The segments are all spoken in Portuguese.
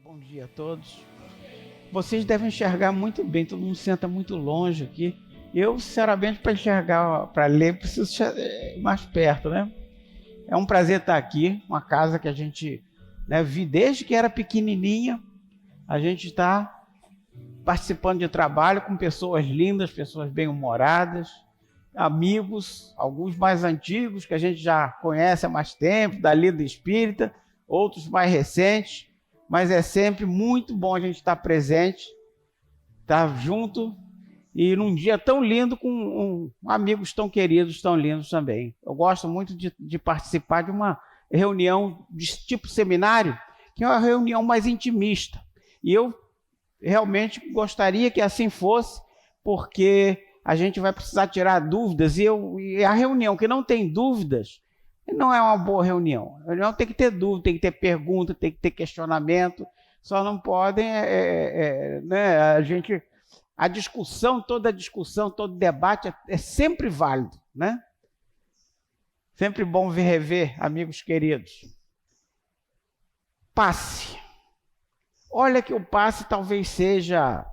Bom dia a todos. Vocês devem enxergar muito bem, todo mundo senta muito longe aqui. Eu, sinceramente, para enxergar, para ler, preciso mais perto, né? É um prazer estar aqui, uma casa que a gente, né, vi desde que era pequenininha. A gente está participando de trabalho com pessoas lindas, pessoas bem-humoradas, amigos, alguns mais antigos que a gente já conhece há mais tempo, da Lida Espírita, outros mais recentes, mas é sempre muito bom a gente estar presente, estar junto e num dia tão lindo com amigos tão queridos, tão lindos também. Eu gosto muito de participar de uma reunião de tipo seminário, que é uma reunião mais intimista. E eu realmente gostaria que assim fosse, porque a gente vai precisar tirar dúvidas, e a reunião que não tem dúvidas não é uma boa reunião. A reunião tem que ter dúvida, tem que ter pergunta, tem que ter questionamento, só não podem, né, a discussão, todo debate é sempre válido, né? Sempre bom rever amigos queridos. Passe. Olha que o passe talvez seja,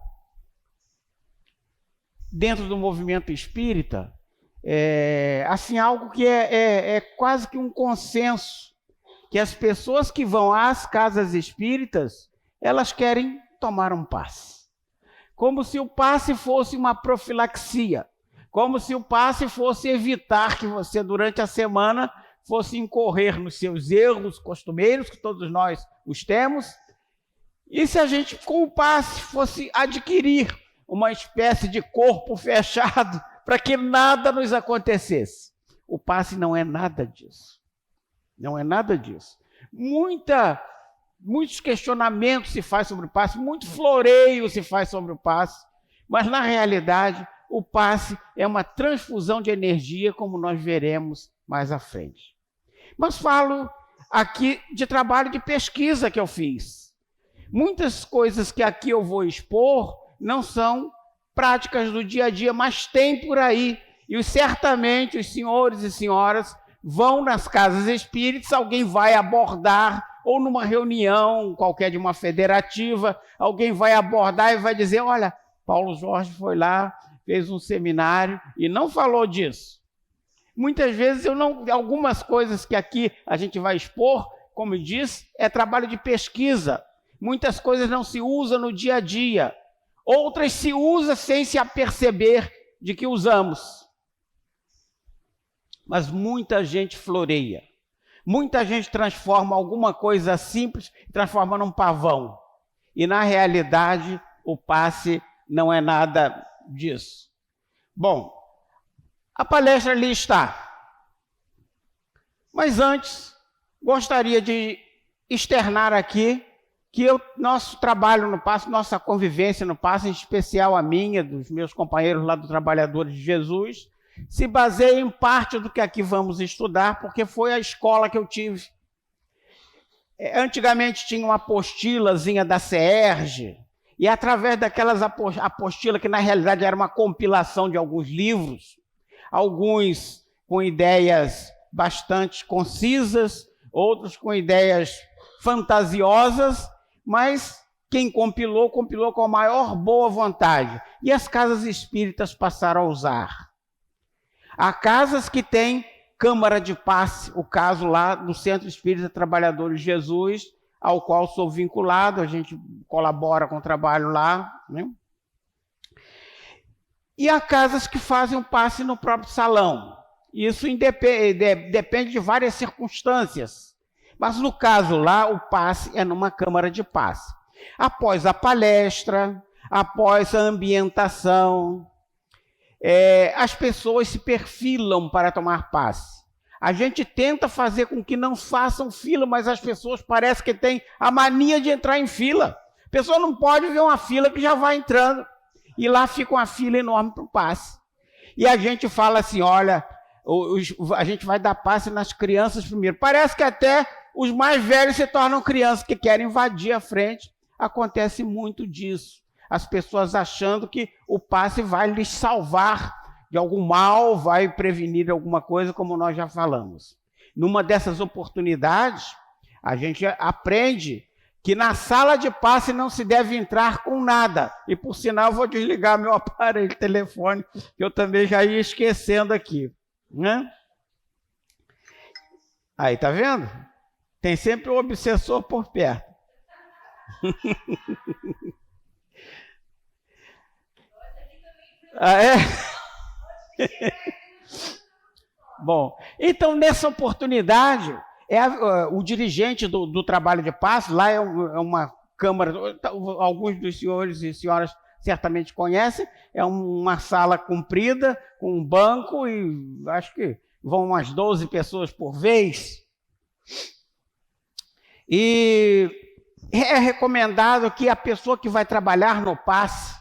dentro do movimento espírita, assim, algo que é quase que um consenso, que as pessoas que vão às casas espíritas, elas querem tomar um passe. Como se o passe fosse uma profilaxia, como se o passe fosse evitar que você, durante a semana, fosse incorrer nos seus erros costumeiros, que todos nós os temos, e se a gente, com o passe, fosse adquirir uma espécie de corpo fechado para que nada nos acontecesse. O passe não é nada disso. Não é nada disso. Muitos questionamentos se faz sobre o passe, muito floreio se faz sobre o passe, Mas, na realidade, o passe é uma transfusão de energia, como nós veremos mais à frente. Mas falo aqui de trabalho de pesquisa que eu fiz. Muitas coisas que aqui eu vou expor não são práticas do dia a dia, mas tem por aí. E certamente os senhores e senhoras vão nas casas espíritas, alguém vai abordar, ou numa reunião qualquer de uma federativa, alguém vai abordar e vai dizer, olha, Paulo Jorge foi lá, fez um seminário e não falou disso. Muitas vezes algumas coisas que aqui a gente vai expor, como eu disse, é trabalho de pesquisa. Muitas coisas não se usam no dia a dia. Outras se usam sem se aperceber de que usamos. Mas muita gente floreia. Muita gente transforma alguma coisa simples, transforma num pavão. E na realidade, o passe não é nada disso. Bom, a palestra ali está. Mas antes, gostaria de externar aqui que nosso trabalho no passe, nossa convivência no passe, em especial a minha, dos meus companheiros lá do Trabalhadores de Jesus, se baseia em parte do que aqui vamos estudar, porque foi a escola que eu tive. Antigamente tinha uma apostilazinha da CERJ, e através daquelas apostilas, que na realidade era uma compilação de alguns livros, alguns com ideias bastante concisas, outros com ideias fantasiosas, mas quem compilou com a maior boa vontade. E as casas espíritas passaram a usar. Há casas que têm câmara de passe, o caso lá do Centro Espírita Trabalhadores de Jesus, ao qual sou vinculado, a gente colabora com o trabalho lá, né? E há casas que fazem o passe no próprio salão. Isso depende de várias circunstâncias. Mas no caso lá, o passe é numa câmara de passe. Após a palestra, após a ambientação, as pessoas se perfilam para tomar passe. A gente tenta fazer com que não façam fila, mas as pessoas parecem que têm a mania de entrar em fila. A pessoa não pode ver uma fila que já vai entrando. E lá fica uma fila enorme para o passe. E a gente fala assim, olha, a gente vai dar passe nas crianças primeiro. Parece que até os mais velhos se tornam crianças que querem invadir a frente. Acontece muito disso. As pessoas achando que o passe vai lhes salvar de algum mal, vai prevenir alguma coisa, como nós já falamos. Numa dessas oportunidades, a gente aprende que na sala de passe não se deve entrar com nada. E, por sinal, eu vou desligar meu aparelho de telefone, que eu também já ia esquecendo aqui. Né? Aí, tá vendo? Tem sempre um obsessor por perto. Ah, é? Bom, então nessa oportunidade, o dirigente do trabalho de passe, lá é uma câmara, alguns dos senhores e senhoras certamente conhecem, é uma sala comprida, com um banco, e acho que vão umas 12 pessoas por vez. E é recomendado que a pessoa que vai trabalhar no passe,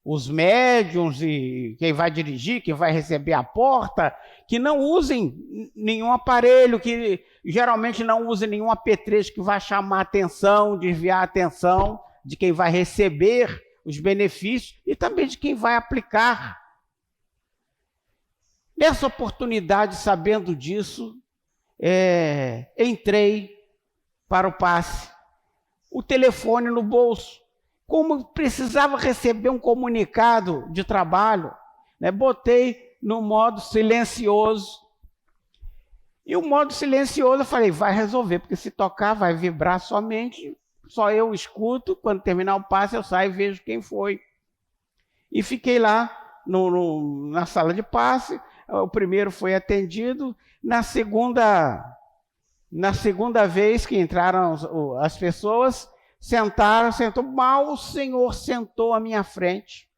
os médiuns e quem vai dirigir, quem vai receber a porta, que não usem nenhum aparelho, que geralmente não usem nenhum apetrecho que vai chamar a atenção, desviar a atenção de quem vai receber os benefícios e também de quem vai aplicar. Nessa oportunidade, sabendo disso, entrei para o passe, o telefone no bolso. Como precisava receber um comunicado de trabalho, né, botei no modo silencioso. E o modo silencioso, eu falei, vai resolver, porque se tocar vai vibrar somente, só eu escuto, quando terminar o passe eu saio e vejo quem foi. E fiquei lá na sala de passe, o primeiro foi atendido, na segunda vez que entraram as pessoas, sentou, mal o senhor sentou à minha frente.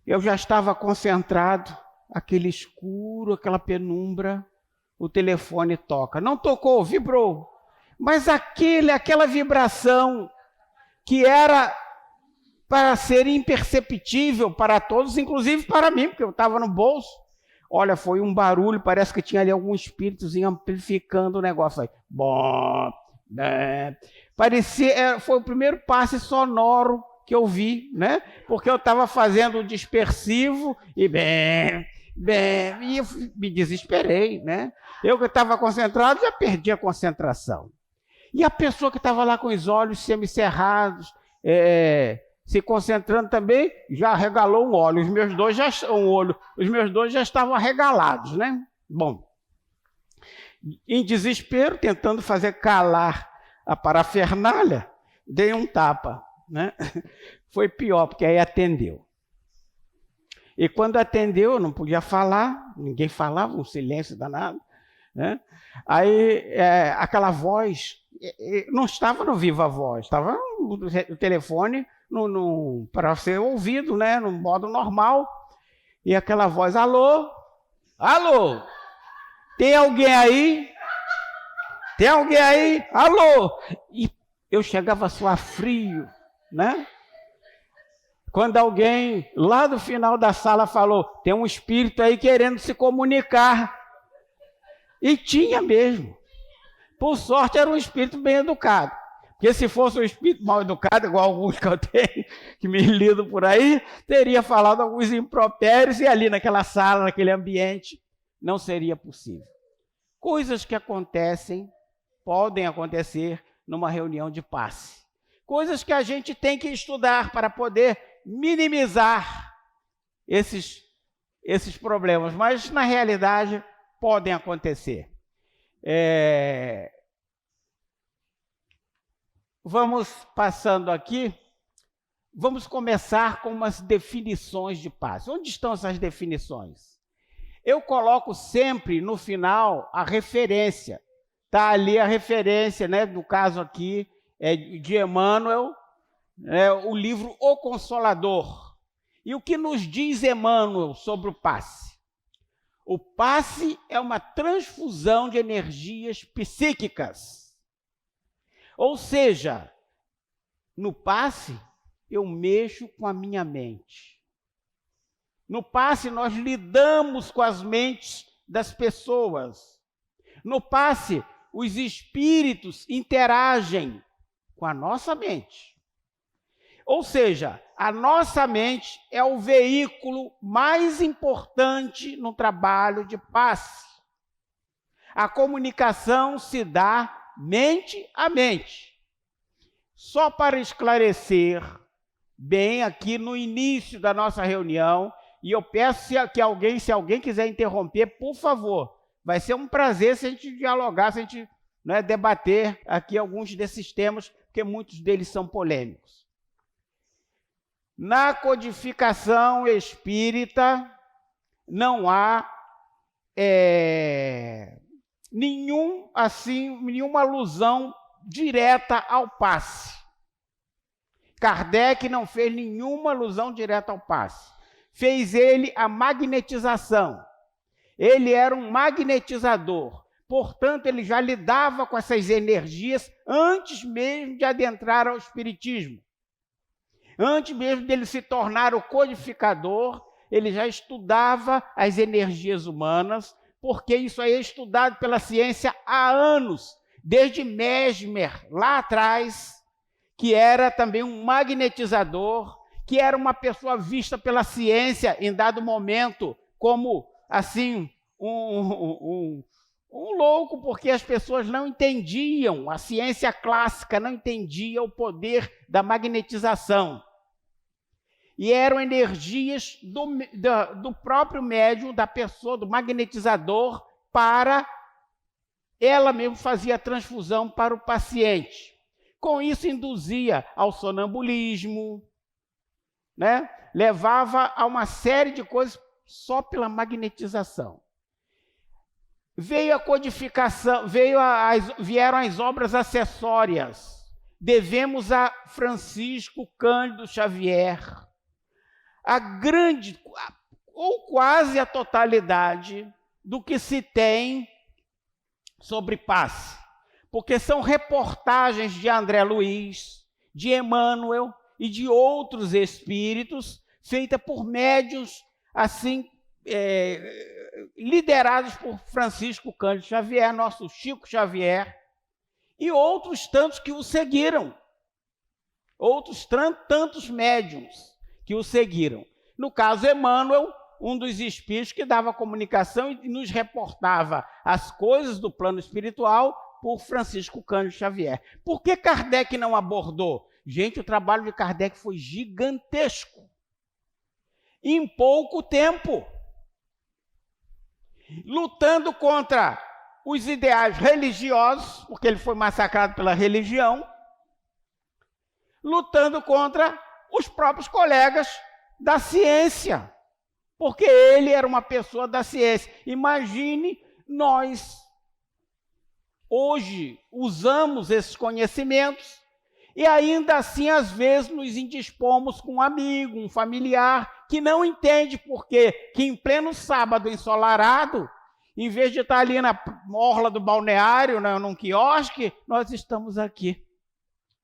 Eu já estava concentrado, aquele escuro, aquela penumbra, o telefone toca. Não tocou, vibrou. Mas aquela vibração que era para ser imperceptível para todos, inclusive para mim, porque eu estava no bolso. Olha, foi um barulho, parece que tinha ali algum espíritozinho amplificando o negócio aí. Bom, né? Parecia, foi o primeiro passe sonoro que eu vi, né? Porque eu estava fazendo o dispersivo e e eu me desesperei, né? Eu que estava concentrado já perdi a concentração. E a pessoa que estava lá com os olhos semicerrados, se concentrando também, já arregalou um olho. Os meus dois já estavam arregalados, né? Bom, em desespero, tentando fazer calar a parafernália, dei um tapa, né? Foi pior, porque aí atendeu. E quando atendeu, eu não podia falar, ninguém falava, um silêncio danado, né? Aí aquela voz, não estava no viva voz, estava no telefone, para ser ouvido, né? No modo normal. E aquela voz, alô? Alô? Tem alguém aí? Tem alguém aí? Alô? E eu chegava a suar frio, né? Quando alguém lá do final da sala falou, tem um espírito aí querendo se comunicar. E tinha mesmo. Por sorte, era um espírito bem educado. Porque se fosse um espírito mal educado, igual alguns que eu tenho, que me lidam por aí, teria falado alguns impropérios e ali naquela sala, naquele ambiente, não seria possível. Coisas que acontecem, podem acontecer numa reunião de passe. Coisas que a gente tem que estudar para poder minimizar esses problemas, mas na realidade podem acontecer. Vamos passando aqui, vamos começar com umas definições de passe. Onde estão essas definições? Eu coloco sempre no final a referência. Está ali a referência, né? No caso aqui é de Emmanuel, o livro O Consolador. E o que nos diz Emmanuel sobre o passe? O passe é uma transfusão de energias psíquicas. Ou seja, no passe eu mexo com a minha mente. No passe nós lidamos com as mentes das pessoas. No passe os espíritos interagem com a nossa mente. Ou seja, a nossa mente é o veículo mais importante no trabalho de passe. A comunicação se dá mente a mente. Só para esclarecer bem aqui no início da nossa reunião, e eu peço se alguém quiser interromper, por favor, vai ser um prazer se a gente dialogar, se a gente debater aqui alguns desses temas, porque muitos deles são polêmicos. Na codificação espírita, não há nenhuma alusão direta ao passe. Kardec não fez nenhuma alusão direta ao passe. Fez ele a magnetização. Ele era um magnetizador. Portanto, ele já lidava com essas energias antes mesmo de adentrar ao espiritismo. Antes mesmo dele se tornar o codificador, ele já estudava as energias humanas, porque isso aí é estudado pela ciência há anos, desde Mesmer, lá atrás, que era também um magnetizador, que era uma pessoa vista pela ciência em dado momento como, assim, um louco, porque as pessoas não entendiam, a ciência clássica não entendia o poder da magnetização. E eram energias do próprio médium, da pessoa, do magnetizador, para ela mesmo fazia a transfusão para o paciente. Com isso induzia ao sonambulismo, né? Levava a uma série de coisas só pela magnetização. Veio a codificação, vieram as obras acessórias. Devemos a Francisco Cândido Xavier a grande, ou quase a totalidade, do que se tem sobre passe. Porque são reportagens de André Luiz, de Emmanuel, e de outros espíritos, feita por médiuns, assim, liderados por Francisco Cândido Xavier, nosso Chico Xavier, e outros tantos que o seguiram. Outros tantos médiuns que o seguiram. No caso, Emmanuel, um dos espíritos que dava comunicação e nos reportava as coisas do plano espiritual por Francisco Cândido Xavier. Por que Kardec não abordou? Gente, o trabalho de Kardec foi gigantesco. Em pouco tempo. Lutando contra os ideais religiosos, porque ele foi massacrado pela religião, lutando contra os próprios colegas da ciência, porque ele era uma pessoa da ciência. Imagine, nós hoje usamos esses conhecimentos e ainda assim, às vezes, nos indispomos com um amigo, um familiar, que não entende por quê, que em pleno sábado ensolarado, em vez de estar ali na orla do balneário, num quiosque, nós estamos aqui,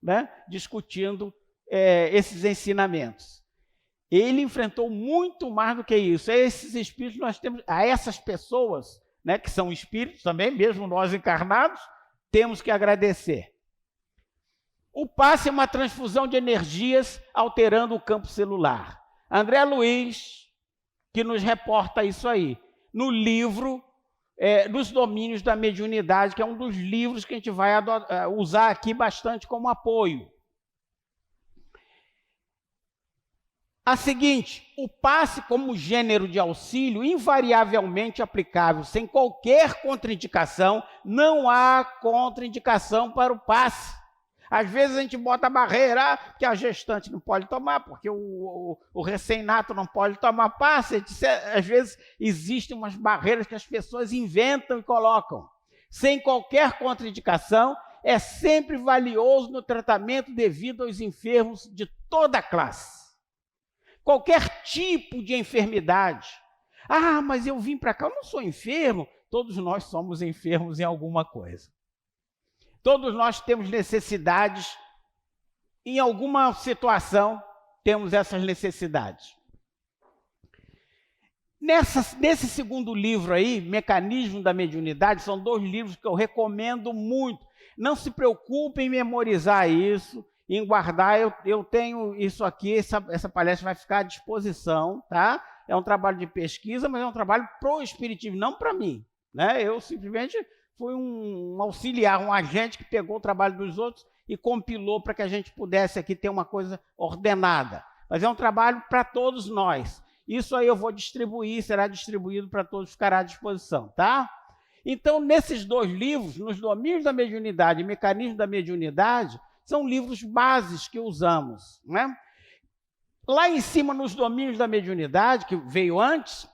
né, discutindo esses ensinamentos. Ele enfrentou muito mais do que isso. A esses espíritos nós temos, a essas pessoas, né, que são espíritos também, mesmo nós encarnados, temos que agradecer. O passe é uma transfusão de energias alterando o campo celular. André Luiz, que nos reporta isso aí, no livro Dos Domínios da Mediunidade, que é um dos livros que a gente vai usar aqui bastante como apoio. A seguinte, o passe como gênero de auxílio invariavelmente aplicável, sem qualquer contraindicação, não há contraindicação para o passe. Às vezes a gente bota a barreira, que a gestante não pode tomar, porque o recém-nato não pode tomar passe. Às vezes existem umas barreiras que as pessoas inventam e colocam. Sem qualquer contraindicação, é sempre valioso no tratamento devido aos enfermos de toda a classe. Qualquer tipo de enfermidade. Ah, mas eu vim para cá, eu não sou enfermo. Todos nós somos enfermos em alguma coisa. Todos nós temos necessidades, em alguma situação temos essas necessidades. Nesse segundo livro aí, Mecanismo da Mediunidade, são 2 livros que eu recomendo muito. Não se preocupem em memorizar isso, em guardar. Eu tenho isso aqui, essa palestra vai ficar à disposição, tá? É um trabalho de pesquisa, mas é um trabalho pro espiritismo, não para mim, né? Eu simplesmente fui um auxiliar, um agente que pegou o trabalho dos outros e compilou para que a gente pudesse aqui ter uma coisa ordenada. Mas é um trabalho para todos nós. Isso aí eu vou distribuir, será distribuído para todos, ficará à disposição, tá? Então, nesses 2 livros, Nos Domínios da Mediunidade e Mecanismo da Mediunidade, são livros bases que usamos, né? Lá em cima, Nos Domínios da Mediunidade, que veio antes,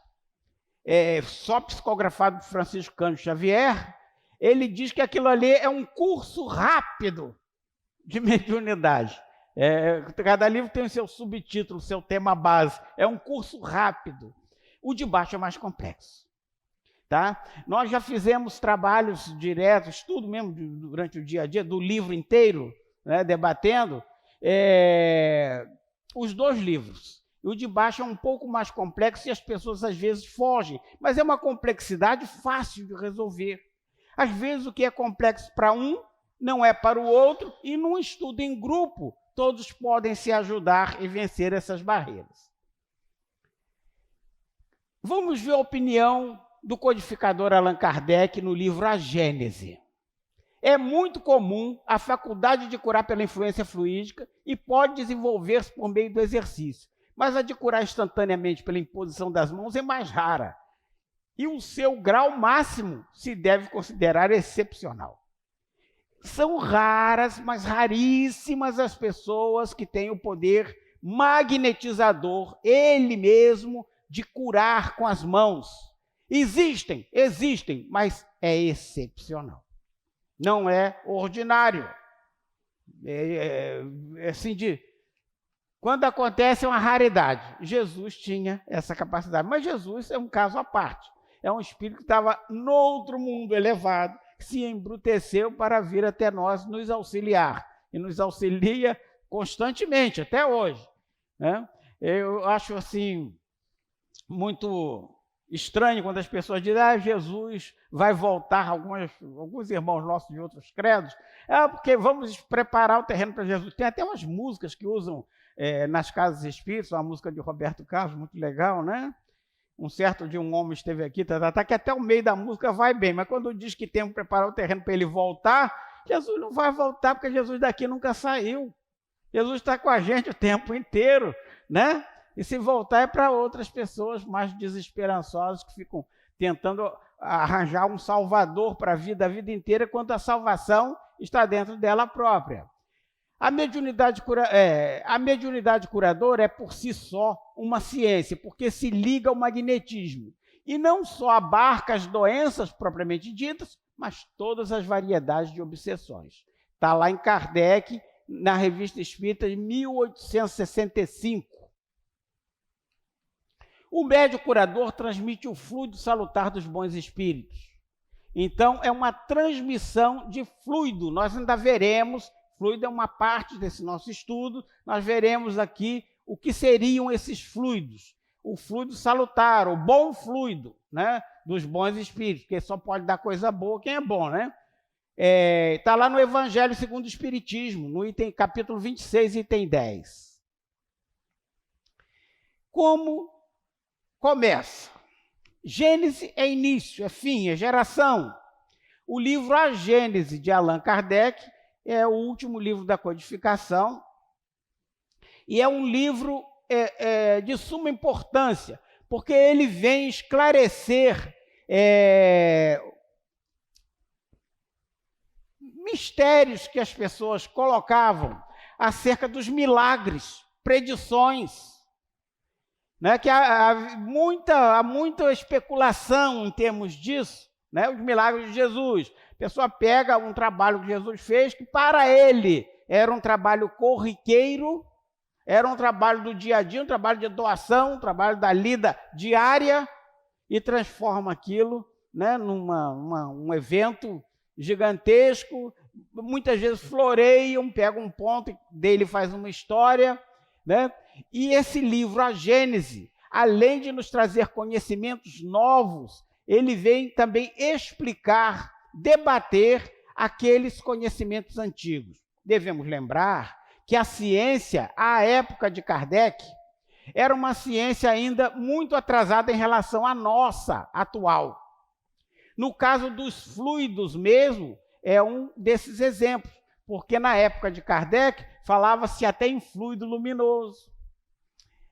só psicografado por Francisco Cândido Xavier, ele diz que aquilo ali é um curso rápido de mediunidade. Cada livro tem o seu subtítulo, o seu tema base. É um curso rápido. O de baixo é mais complexo. Tá? Nós já fizemos trabalhos diretos, estudo mesmo durante o dia a dia, do livro inteiro, né, debatendo os 2 livros. O de baixo é um pouco mais complexo e as pessoas às vezes fogem, mas é uma complexidade fácil de resolver. Às vezes o que é complexo para um não é para o outro, e num estudo em grupo, todos podem se ajudar e vencer essas barreiras. Vamos ver a opinião do codificador Allan Kardec no livro A Gênese. É muito comum a faculdade de curar pela influência fluídica e pode desenvolver-se por meio do exercício, mas a de curar instantaneamente pela imposição das mãos é mais rara. E o seu grau máximo se deve considerar excepcional. São raras, mas raríssimas as pessoas que têm o poder magnetizador, ele mesmo, de curar com as mãos. Existem, mas é excepcional. Não é ordinário. Assim quando acontece é uma raridade. Jesus tinha essa capacidade, mas Jesus é um caso à parte. É um espírito que estava no outro mundo elevado, que se embruteceu para vir até nós nos auxiliar. E nos auxilia constantemente, até hoje, né? Eu acho assim muito estranho quando as pessoas dizem: Jesus vai voltar. Alguns irmãos nossos de outros credos, porque vamos preparar o terreno para Jesus. Tem até umas músicas que usam nas casas espíritas, uma música de Roberto Carlos, muito legal, né? Um certo dia um homem esteve aqui, que até o meio da música vai bem, mas quando diz que tem que preparar o terreno para ele voltar, Jesus não vai voltar, porque Jesus daqui nunca saiu. Jesus está com a gente o tempo inteiro, né? E se voltar é para outras pessoas mais desesperançosas que ficam tentando arranjar um salvador para a vida inteira, quando a salvação está dentro dela própria. A mediunidade curadora é por si só uma ciência, porque se liga ao magnetismo. E não só abarca as doenças propriamente ditas, mas todas as variedades de obsessões. Está lá em Kardec, na Revista Espírita de 1865. O médium curador transmite o fluido salutar dos bons espíritos. Então, é uma transmissão de fluido. Nós ainda veremos, fluido é uma parte desse nosso estudo, nós veremos aqui o que seriam esses fluidos. O fluido salutar, o bom fluido, né, dos bons espíritos, porque só pode dar coisa boa quem é bom, né? Está lá no Evangelho segundo o Espiritismo, no capítulo 26, item 10. Como começa? Gênese é início, é fim, é geração. O livro A Gênese, de Allan Kardec, é o último livro da codificação, e é um livro de suma importância, porque ele vem esclarecer mistérios que as pessoas colocavam acerca dos milagres, predições, né? Que há muita especulação em termos disso, né? Os milagres de Jesus. A pessoa pega um trabalho que Jesus fez, que para ele era um trabalho corriqueiro, era um trabalho do dia a dia, um trabalho de doação, um trabalho da lida diária, e transforma aquilo, né, um evento gigantesco. Muitas vezes floreiam, pegam um ponto dele, faz uma história, né? E esse livro, A Gênese, além de nos trazer conhecimentos novos, ele vem também explicar, debater aqueles conhecimentos antigos. Devemos lembrar que a ciência, à época de Kardec, era uma ciência ainda muito atrasada em relação à nossa atual. No caso dos fluidos mesmo, é um desses exemplos, porque na época de Kardec falava-se até em fluido luminoso,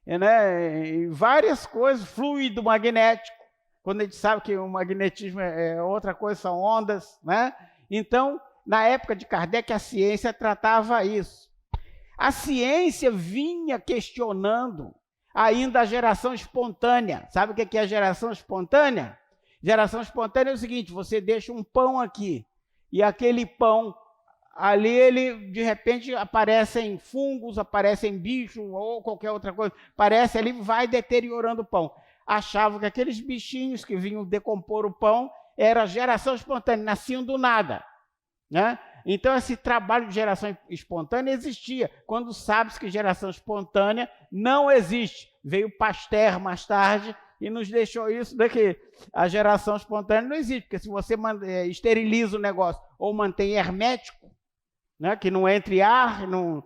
né? E várias coisas, fluido magnético, quando a gente sabe que o magnetismo é outra coisa, são ondas, né? Então, na época de Kardec, a ciência tratava isso. A ciência vinha questionando ainda a geração espontânea. Sabe o que é a geração espontânea? Geração espontânea é o seguinte: você deixa um pão aqui, e aquele pão ali, ele de repente aparecem fungos, aparecem bichos ou qualquer outra coisa, aparece ali, vai deteriorando o pão. Achavam que aqueles bichinhos que vinham decompor o pão era geração espontânea, nasciam do nada, né? Então, esse trabalho de geração espontânea existia, quando sabe-se que geração espontânea não existe. Veio Pasteur mais tarde e nos deixou isso daqui. A geração espontânea não existe, porque se você esteriliza o negócio ou mantém hermético, né, que não entre ar, não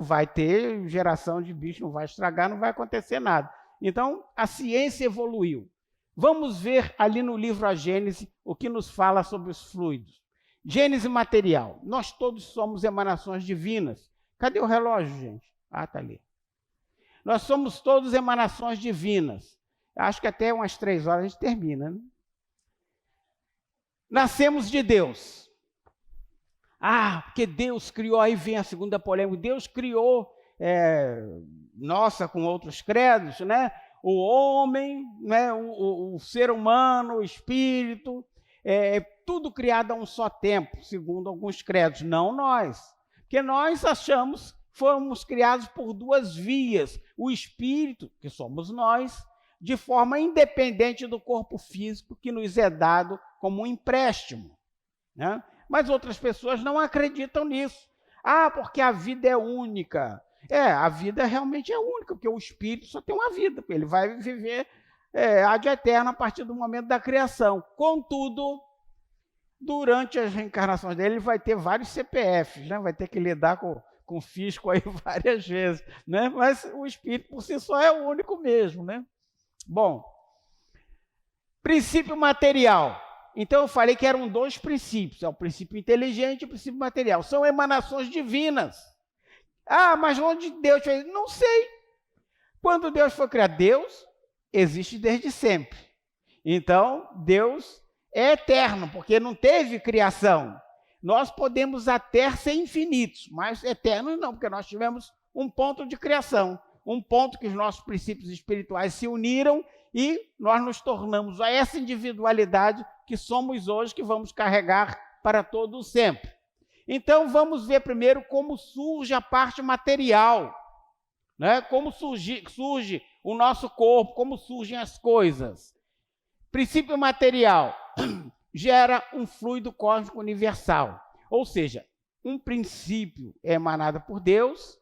vai ter geração de bicho, não vai estragar, não vai acontecer nada. Então, a ciência evoluiu. Vamos ver ali no livro A Gênese o que nos fala sobre os fluidos. Gênese material. Nós todos somos emanações divinas. Cadê o relógio, gente? Ah, está ali. Nós somos todos emanações divinas. Acho que até umas 3 horas a gente termina, né? Nascemos de Deus. Porque Deus criou, aí vem a segunda polêmica. Deus criou, com outros credos, né? O homem, né? O ser humano, o espírito, tudo criado a um só tempo, segundo alguns credos, não nós. Porque nós achamos que fomos criados por 2 vias. O espírito, que somos nós, de forma independente do corpo físico que nos é dado como um empréstimo, né? Mas outras pessoas não acreditam nisso. Ah, porque a vida é única. A vida realmente é única, porque o espírito só tem uma vida, ele vai viver ad eterno a partir do momento da criação. Contudo, durante as reencarnações dele, ele vai ter vários CPFs, né? Vai ter que lidar com o fisco aí várias vezes, né? Mas o espírito por si só é o único mesmo, né? Bom, princípio material. Então eu falei que eram 2 princípios, o princípio inteligente e o princípio material. São emanações divinas. Ah, mas onde Deus fez? Não sei. Quando Deus foi criado, Deus existe desde sempre. Então, Deus é eterno, porque não teve criação. Nós podemos até ser infinitos, mas eternos não, porque nós tivemos um ponto de criação, um ponto que os nossos princípios espirituais se uniram e nós nos tornamos a essa individualidade que somos hoje, que vamos carregar para todo o sempre. Então, vamos ver primeiro como surge a parte material, né? Como surge o nosso corpo, como surgem as coisas. Princípio material gera um fluido cósmico universal, ou seja, um princípio é emanado por Deus,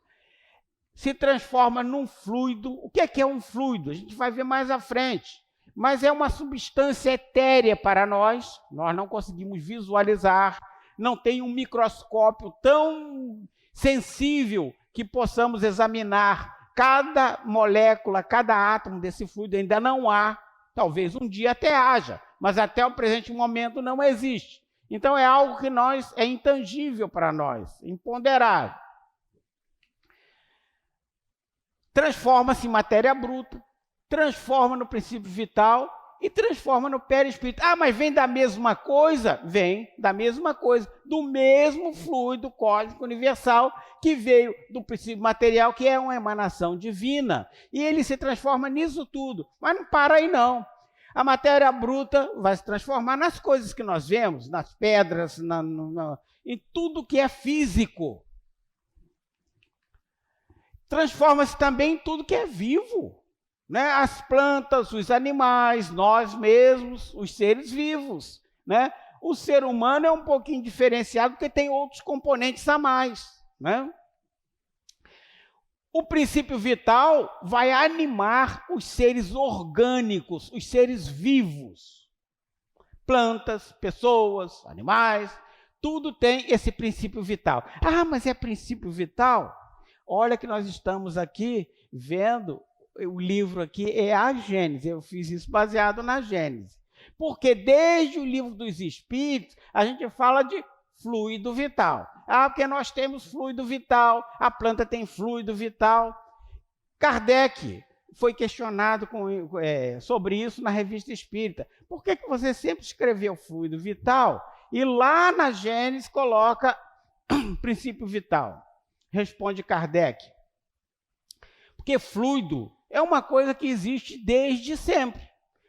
se transforma num fluido. O que é um fluido? A gente vai ver mais à frente, mas é uma substância etérea para nós não conseguimos visualizar, não tem um microscópio tão sensível que possamos examinar cada molécula, cada átomo desse fluido, ainda não há. Talvez um dia até haja, mas até o presente momento não existe. Então é algo que é intangível para nós, imponderável. Transforma-se em matéria bruta, transforma no princípio vital e transforma no perispírito. Ah, mas vem da mesma coisa? Vem da mesma coisa, do mesmo fluido cósmico universal que veio do princípio material, que é uma emanação divina. E ele se transforma nisso tudo, mas não para aí não. A matéria bruta vai se transformar nas coisas que nós vemos, nas pedras, em tudo que é físico. Transforma-se também em tudo que é vivo, né? As plantas, os animais, nós mesmos, os seres vivos, né? O ser humano é um pouquinho diferenciado porque tem outros componentes a mais, né? O princípio vital vai animar os seres orgânicos, os seres vivos. Plantas, pessoas, animais, tudo tem esse princípio vital. Ah, mas é princípio vital? Olha que nós estamos aqui vendo, o livro aqui é a Gênese, eu fiz isso baseado na Gênese. Porque desde o livro dos Espíritos, a gente fala de fluido vital. Ah, porque nós temos fluido vital, a planta tem fluido vital. Kardec foi questionado sobre isso na Revista Espírita. Por que você sempre escreveu fluido vital e lá na Gênese coloca princípio vital? Responde Kardec. Porque fluido é uma coisa que existe desde sempre.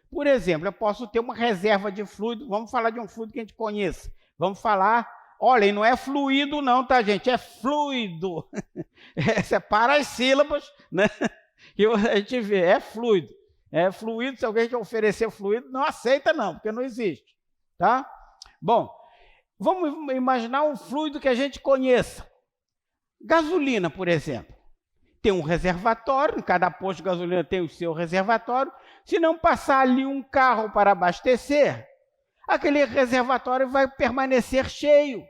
Por exemplo, eu posso ter uma reserva de fluido, vamos falar de um fluido que a gente conheça. Vamos falar, olha, e não é fluido não, tá, gente? É fluido. Separa as sílabas, né? Que a gente vê, é fluido. É fluido, se alguém te oferecer fluido, não aceita não, porque não existe. Tá? Bom, vamos imaginar um fluido que a gente conheça. Gasolina, por exemplo. Tem um reservatório, em cada posto de gasolina tem o seu reservatório. Se não passar ali um carro para abastecer, aquele reservatório vai permanecer cheio.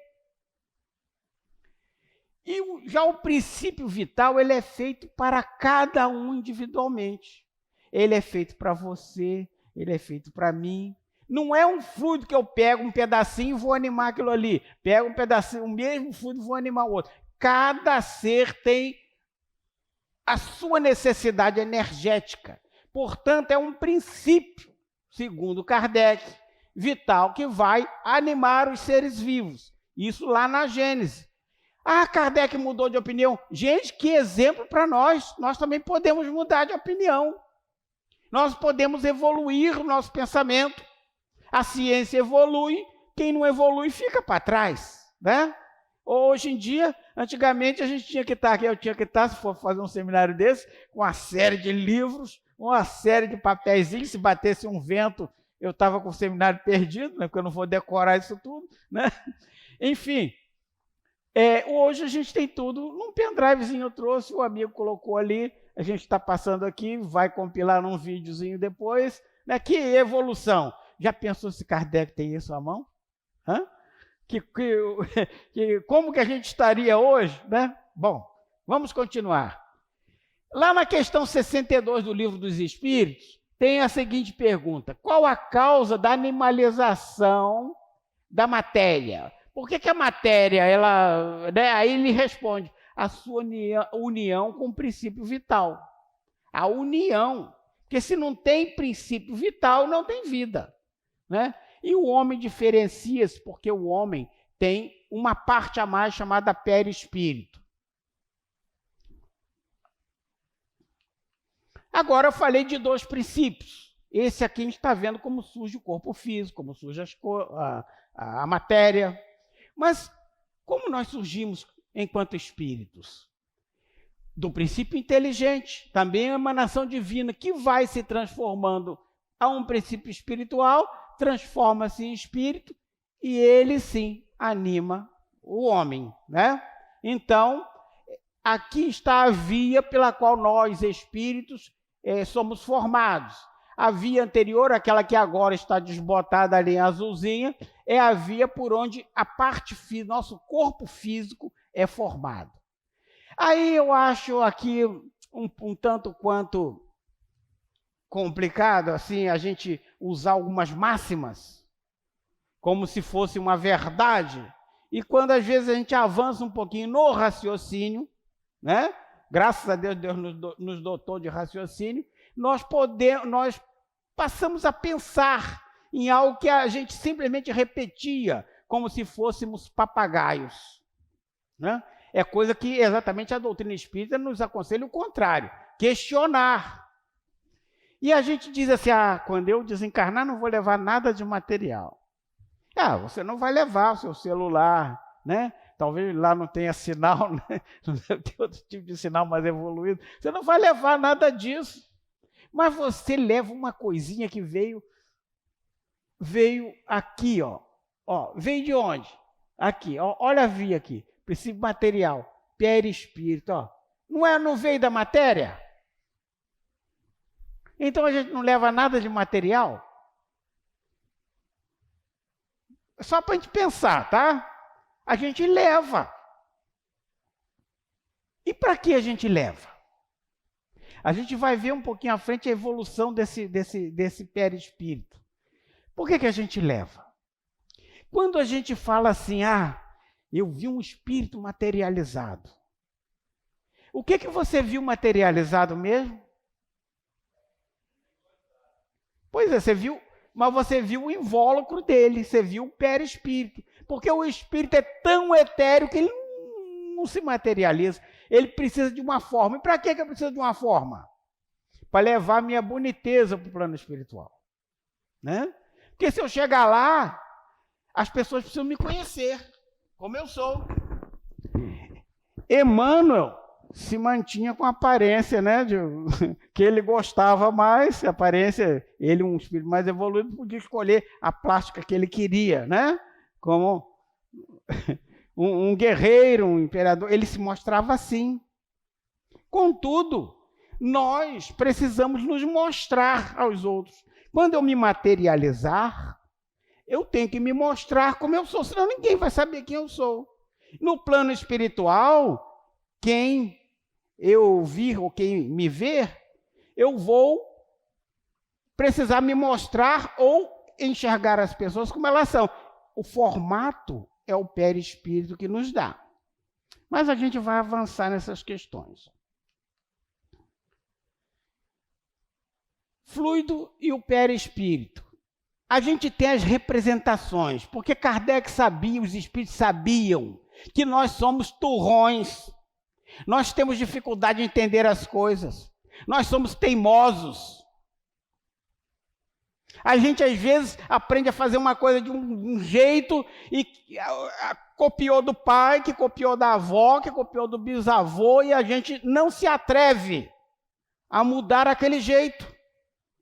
E já o princípio vital, ele é feito para cada um individualmente. Ele é feito para você, ele é feito para mim. Não é um fluido que eu pego um pedacinho e vou animar aquilo ali. Pego um pedacinho, o mesmo fluido e vou animar o outro. Cada ser tem a sua necessidade energética. Portanto, é um princípio, segundo Kardec, vital, que vai animar os seres vivos. Isso lá na Gênese. Ah, Kardec mudou de opinião. Gente, que exemplo para nós. Nós também podemos mudar de opinião. Nós podemos evoluir o nosso pensamento. A ciência evolui, quem não evolui fica para trás, né? Hoje em dia, antigamente a gente tinha que estar aqui, eu tinha que estar, se for fazer um seminário desse, com uma série de livros, uma série de papeizinhos, se batesse um vento, eu estava com o seminário perdido, né? Porque eu não vou decorar isso tudo, né? Enfim, Hoje a gente tem tudo num pendrivezinho, eu trouxe, o amigo colocou ali, a gente está passando aqui, vai compilar num videozinho depois. Né? Que evolução! Já pensou se Kardec tem isso à mão? Hã? Como que a gente estaria hoje? Né? Bom, vamos continuar. Lá na questão 62 do Livro dos Espíritos, tem a seguinte pergunta: qual a causa da animalização da matéria? Por que a matéria, ela, né? Aí ele responde: a sua união com o princípio vital. A união. Porque se não tem princípio vital, não tem vida. Né? E o homem diferencia-se porque o homem tem uma parte a mais chamada perispírito. Agora eu falei de 2 princípios. Esse aqui a gente está vendo como surge o corpo físico, como surge a matéria. Mas como nós surgimos enquanto espíritos? Do princípio inteligente, também a emanação divina, que vai se transformando a um princípio espiritual, transforma-se em espírito, e ele sim anima o homem. Né? Então, aqui está a via pela qual nós, espíritos, somos formados. A via anterior, aquela que agora está desbotada ali em azulzinha, é a via por onde a parte física, nosso corpo físico é formado. Aí eu acho aqui um tanto quanto complicado assim a gente usar algumas máximas como se fosse uma verdade, e quando às vezes a gente avança um pouquinho no raciocínio, né? Graças a Deus, Deus nos dotou de raciocínio, nós passamos a pensar em algo que a gente simplesmente repetia, como se fôssemos papagaios. Né? É coisa que exatamente a doutrina espírita nos aconselha o contrário, questionar. E a gente diz assim: quando eu desencarnar não vou levar nada de material. Você não vai levar o seu celular, né? Talvez lá não tenha sinal, né? Tem outro tipo de sinal mais evoluído. Você não vai levar nada disso. Mas você leva uma coisinha que veio aqui, ó. Veio de onde? Aqui, ó, olha a via aqui. Princípio material, perispírito, ó. Não veio da matéria? Então a gente não leva nada de material? Só para a gente pensar, tá? A gente leva. E para que a gente leva? A gente vai ver um pouquinho à frente a evolução desse perispírito. Por que a gente leva? Quando a gente fala assim: eu vi um espírito materializado. O que você viu materializado mesmo? Pois é, você viu, mas você viu o invólucro dele, você viu o perispírito. Porque o espírito é tão etéreo que ele não se materializa. Ele precisa de uma forma. E para que eu preciso de uma forma? Para levar a minha boniteza para o plano espiritual. Né? Porque se eu chegar lá, as pessoas precisam me conhecer, como eu sou. Emmanuel se mantinha com a aparência, né, que ele gostava mais, a aparência, ele, um espírito mais evoluído, podia escolher a plástica que ele queria, né? Como um guerreiro, um imperador, ele se mostrava assim. Contudo, nós precisamos nos mostrar aos outros. Quando eu me materializar, eu tenho que me mostrar como eu sou, senão ninguém vai saber quem eu sou. No plano espiritual, quem eu vir ou quem me ver, eu vou precisar me mostrar ou enxergar as pessoas como elas são. O formato é o perispírito que nos dá. Mas a gente vai avançar nessas questões. Fluido e o perispírito. A gente tem as representações, porque Kardec sabia, os espíritos sabiam, que nós somos turrões. Nós temos dificuldade de entender as coisas. Nós somos teimosos. A gente, às vezes, aprende a fazer uma coisa de um jeito e copiou do pai, que copiou da avó, que copiou do bisavô, e a gente não se atreve a mudar aquele jeito,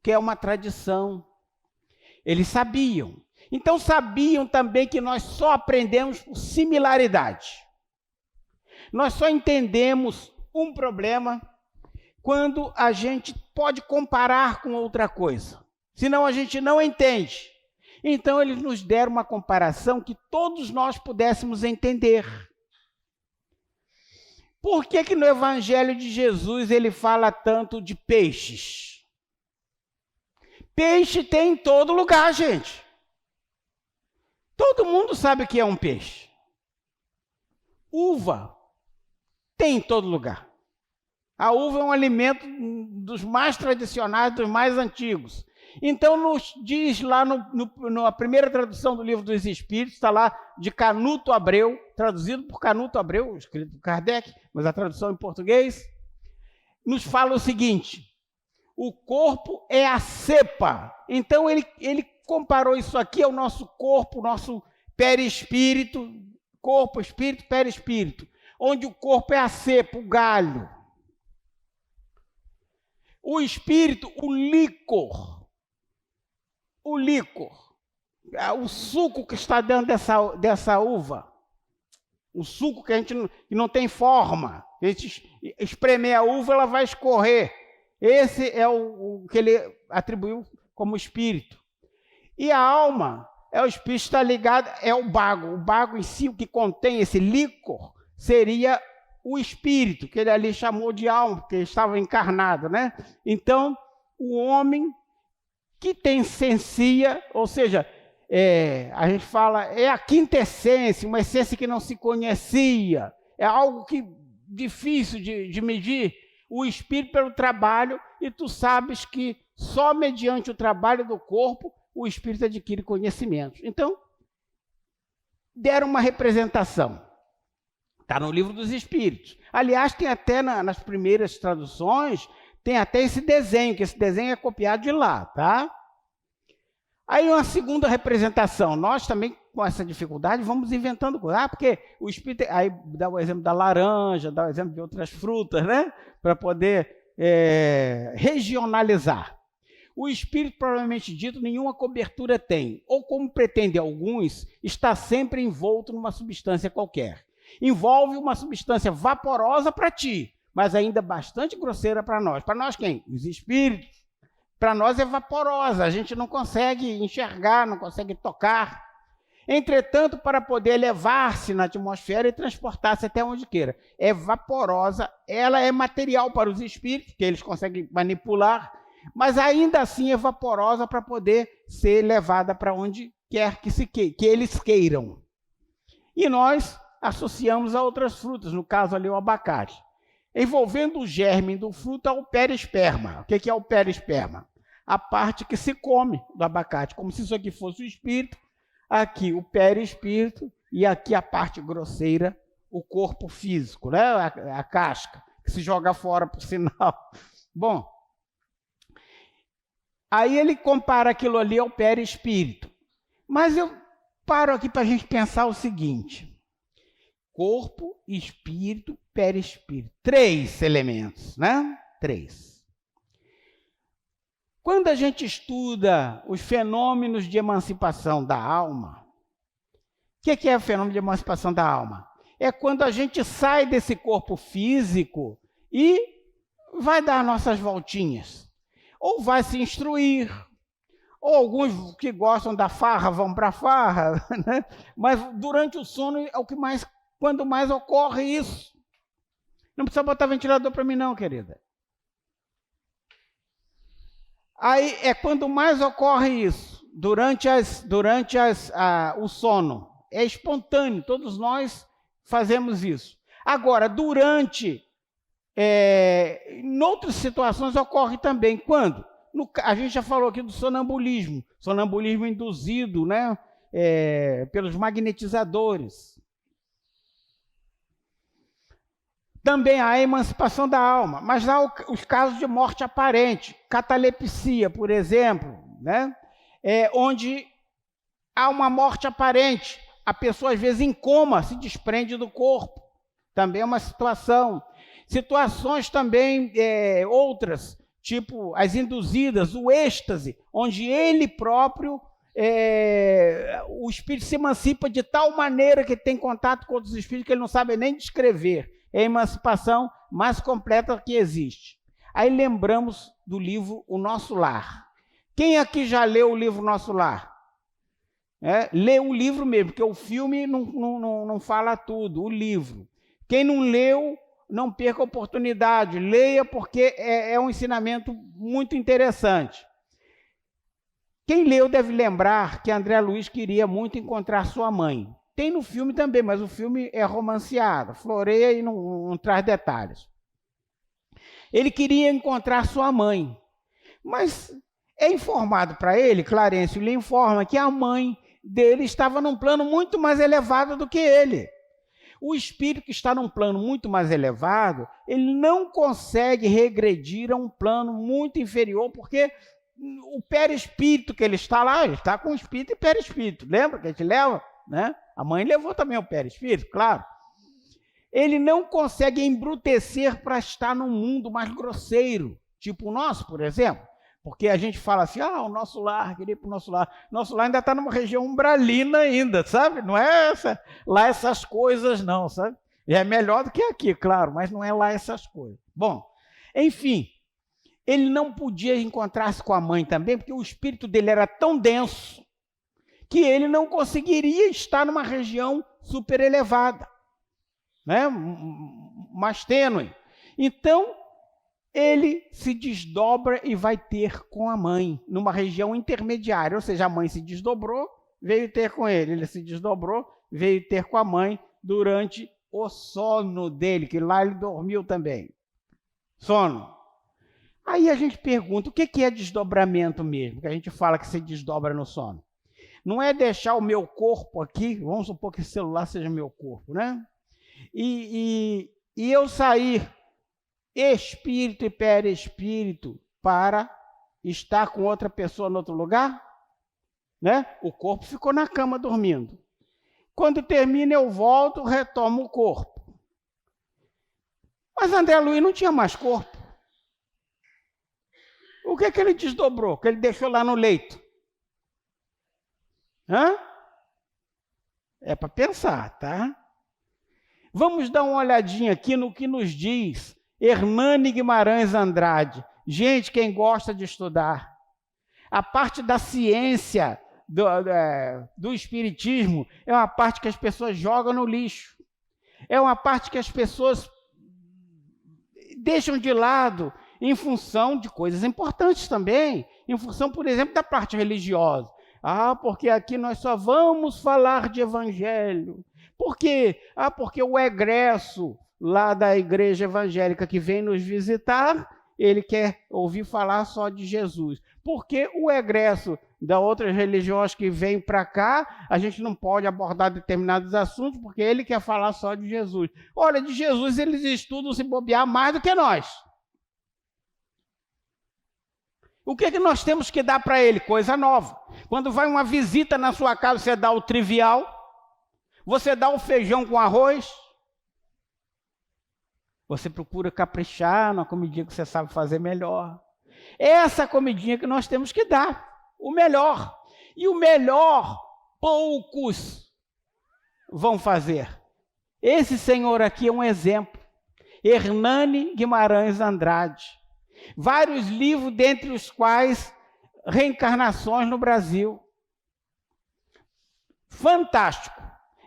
que é uma tradição. Eles sabiam. Então, sabiam também que nós só aprendemos por similaridade. Nós só entendemos um problema quando a gente pode comparar com outra coisa. Senão a gente não entende. Então eles nos deram uma comparação que todos nós pudéssemos entender. Por que que no Evangelho de Jesus ele fala tanto de peixes? Peixe tem em todo lugar, gente. Todo mundo sabe o que é um peixe. Uva tem em todo lugar. A uva é um alimento dos mais tradicionais, dos mais antigos. Então, nos diz lá na primeira tradução do Livro dos Espíritos, está lá de Canuto Abreu, traduzido por Canuto Abreu, escrito por Kardec, mas a tradução em português, nos fala o seguinte: o corpo é a cepa. Então, ele comparou isso aqui ao nosso corpo, nosso perispírito, corpo, espírito, perispírito, onde o corpo é a cepa, o galho. O espírito, o líquor. O líquor, o suco que está dentro dessa uva, o suco que a gente não tem forma, a gente espremer a uva, ela vai escorrer. Esse é o que ele atribuiu como espírito. E a alma, o espírito está ligado, é o bago em si, o que contém esse líquor, seria o espírito, que ele ali chamou de alma, porque ele estava encarnado, né? Então, o homem que tem sensia, ou seja, a gente fala, é a quinta essência, uma essência que não se conhecia, é algo que difícil de medir, o espírito pelo trabalho, e tu sabes que só mediante o trabalho do corpo, o espírito adquire conhecimentos. Então, deram uma representação. Está no Livro dos Espíritos. Aliás, tem até nas primeiras traduções, tem até esse desenho, que esse desenho é copiado de lá, tá? Aí uma segunda representação, nós também com essa dificuldade vamos inventando coisas, porque o espírito, aí dá o exemplo da laranja, dá o exemplo de outras frutas, né? Para poder regionalizar. O espírito, provavelmente dito, nenhuma cobertura tem, ou como pretendem alguns, está sempre envolto numa substância qualquer. Envolve uma substância vaporosa para ti, mas ainda bastante grosseira para nós. Para nós quem? Os espíritos. Para nós é vaporosa, a gente não consegue enxergar, não consegue tocar. Entretanto, para poder elevar-se na atmosfera e transportar-se até onde queira, é vaporosa, ela é material para os espíritos, que eles conseguem manipular, mas ainda assim é vaporosa para poder ser levada para onde quer que eles queiram. E nós associamos a outras frutas, no caso ali o abacate. Envolvendo o germe do fruto ao perisperma. O que é o perisperma? A parte que se come do abacate, como se isso aqui fosse o espírito, aqui o perispírito e aqui a parte grosseira, o corpo físico, né? A casca, que se joga fora por sinal. Bom, aí ele compara aquilo ali ao perispírito. Mas eu paro aqui para a gente pensar o seguinte: corpo, espírito, perispírito. 3 elementos, né? 3. Quando a gente estuda os fenômenos de emancipação da alma, o que é o fenômeno de emancipação da alma? É quando a gente sai desse corpo físico e vai dar nossas voltinhas. Ou vai se instruir, ou alguns que gostam da farra vão para a farra, né? Mas durante o sono é o que mais, quando mais ocorre isso. Não precisa botar ventilador para mim não, querida. Aí é quando mais ocorre isso, durante o sono. É espontâneo, todos nós fazemos isso. Agora, em outras situações ocorre também. Quando? A gente já falou aqui do sonambulismo induzido, né, pelos magnetizadores. Também há a emancipação da alma, mas há os casos de morte aparente, catalepsia, por exemplo, né? Onde há uma morte aparente, a pessoa às vezes em coma se desprende do corpo, também é uma situação. Situações também outras, tipo as induzidas, o êxtase, onde ele próprio, o espírito se emancipa de tal maneira que tem contato com outros espíritos que ele não sabe nem descrever. É a emancipação mais completa que existe. Aí lembramos do livro O Nosso Lar. Quem aqui já leu o livro Nosso Lar? Lê o livro mesmo, porque o filme não fala tudo, o livro. Quem não leu, não perca a oportunidade, leia, porque é um ensinamento muito interessante. Quem leu deve lembrar que André Luiz queria muito encontrar sua mãe. Tem no filme também, mas o filme é romanceado, floreia e não traz detalhes. Ele queria encontrar sua mãe, mas é informado para ele, Clarencio lhe informa que a mãe dele estava num plano muito mais elevado do que ele. O espírito que está num plano muito mais elevado, ele não consegue regredir a um plano muito inferior, porque o perispírito que ele está lá, ele está com o espírito e perispírito. Lembra que a gente leva? Né? A mãe levou também o perispírito, claro. Ele não consegue embrutecer para estar num mundo mais grosseiro, tipo o nosso, por exemplo. Porque a gente fala assim, o nosso lar, queria ir para o nosso lar. Nosso lar ainda está numa região umbralina ainda, sabe? Não é lá essas coisas não, sabe? É melhor do que aqui, claro, mas não é lá essas coisas. Bom, enfim, ele não podia encontrar-se com a mãe também, porque o espírito dele era tão denso que ele não conseguiria estar numa região super elevada, né? Mais tênue. Então, ele se desdobra e vai ter com a mãe, numa região intermediária, ou seja, a mãe se desdobrou, veio ter com ele, ele se desdobrou, veio ter com a mãe durante o sono dele, que lá ele dormiu também. Sono. Aí a gente pergunta, o que é desdobramento mesmo? Que a gente fala que se desdobra no sono. Não é deixar o meu corpo aqui, vamos supor que esse celular seja meu corpo, né? E eu sair espírito e perispírito para estar com outra pessoa em outro lugar, né? O corpo ficou na cama dormindo. Quando termina eu volto, retomo o corpo. Mas André Luiz não tinha mais corpo. O que ele desdobrou? Que ele deixou lá no leito? É para pensar, tá? Vamos dar uma olhadinha aqui no que nos diz Hernani Guimarães Andrade. Gente, quem gosta de estudar, a parte da ciência do espiritismo é uma parte que as pessoas jogam no lixo. É uma parte que as pessoas deixam de lado em função de coisas importantes também, em função, por exemplo, da parte religiosa. Porque aqui nós só vamos falar de evangelho. Por quê? Porque o egresso lá da igreja evangélica que vem nos visitar, ele quer ouvir falar só de Jesus. Porque o egresso da outras religiões que vem para cá, a gente não pode abordar determinados assuntos, porque ele quer falar só de Jesus. Olha, de Jesus eles estudam se bobear mais do que nós. O que nós temos que dar para ele? Coisa nova. Quando vai uma visita na sua casa, você dá o trivial, você dá o feijão com arroz, você procura caprichar na comidinha que você sabe fazer melhor. É essa comidinha que nós temos que dar, o melhor. E o melhor, poucos vão fazer. Esse senhor aqui é um exemplo. Hernani Guimarães Andrade. Vários livros, dentre os quais Reencarnações no Brasil. Fantástico.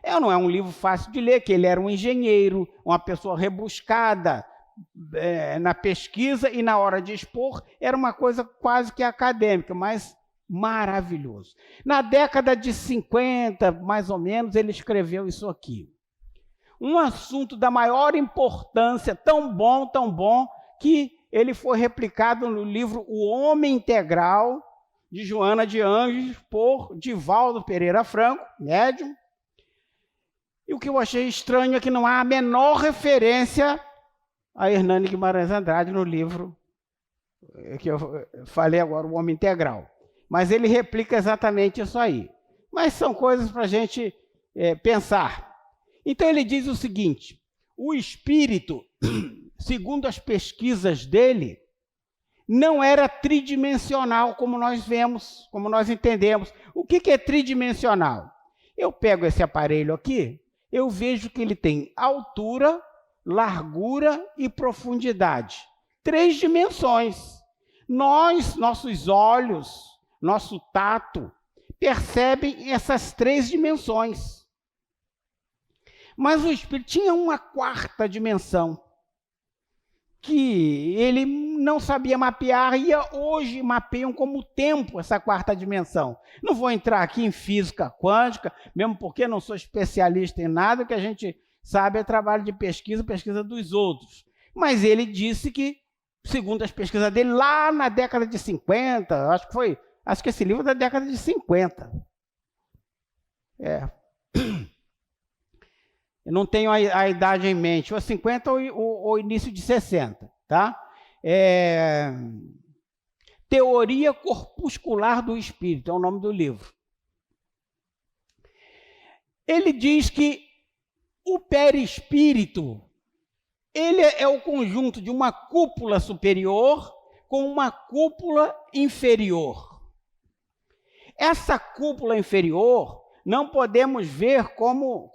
Não é um livro fácil de ler, que ele era um engenheiro, uma pessoa rebuscada na pesquisa e na hora de expor, era uma coisa quase que acadêmica, mas maravilhoso. Na década de 50, mais ou menos, ele escreveu isso aqui. Um assunto da maior importância, tão bom, que ele foi replicado no livro O Homem Integral, de Joana de Anjos, por Divaldo Pereira Franco, médium. E o que eu achei estranho é que não há a menor referência a Hernani Guimarães Andrade no livro que eu falei agora, O Homem Integral. Mas ele replica exatamente isso aí. Mas são coisas para a gente pensar. Então ele diz o seguinte, o espírito, segundo as pesquisas dele, não era tridimensional como nós vemos, como nós entendemos. O que é tridimensional? Eu pego esse aparelho aqui, eu vejo que ele tem altura, largura e profundidade. 3 dimensões. Nossos olhos, nosso tato, percebem essas 3 dimensões. Mas o Espírito tinha uma 4ª dimensão, que ele não sabia mapear, e hoje mapeiam como tempo essa 4ª dimensão. Não vou entrar aqui em física quântica, mesmo porque não sou especialista em nada, o que a gente sabe é trabalho de pesquisa dos outros. Mas ele disse que, segundo as pesquisas dele, lá na década de 50, acho que esse livro é da década de 50. Eu não tenho a idade em mente, ou 50 ou início de 60, tá? Teoria Corpuscular do Espírito, é o nome do livro. Ele diz que o perispírito, ele é o conjunto de uma cúpula superior com uma cúpula inferior. Essa cúpula inferior não podemos ver como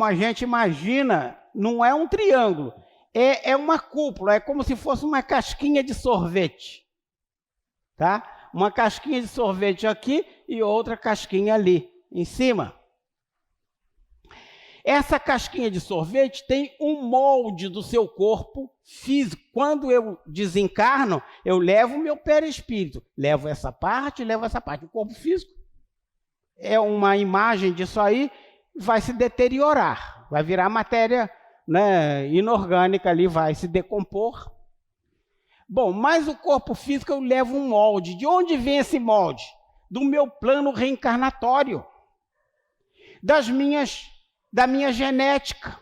a gente imagina, não é um triângulo, é uma cúpula, é como se fosse uma casquinha de sorvete, tá? Uma casquinha de sorvete aqui e outra casquinha ali, em cima. Essa casquinha de sorvete tem um molde do seu corpo físico. Quando eu desencarno, eu levo o meu perispírito, levo essa parte. O corpo físico é uma imagem disso aí, vai se deteriorar, vai virar matéria, né, inorgânica ali, vai se decompor. Bom, mas o corpo físico eu levo um molde. De onde vem esse molde? Do meu plano reencarnatório, da minha genética,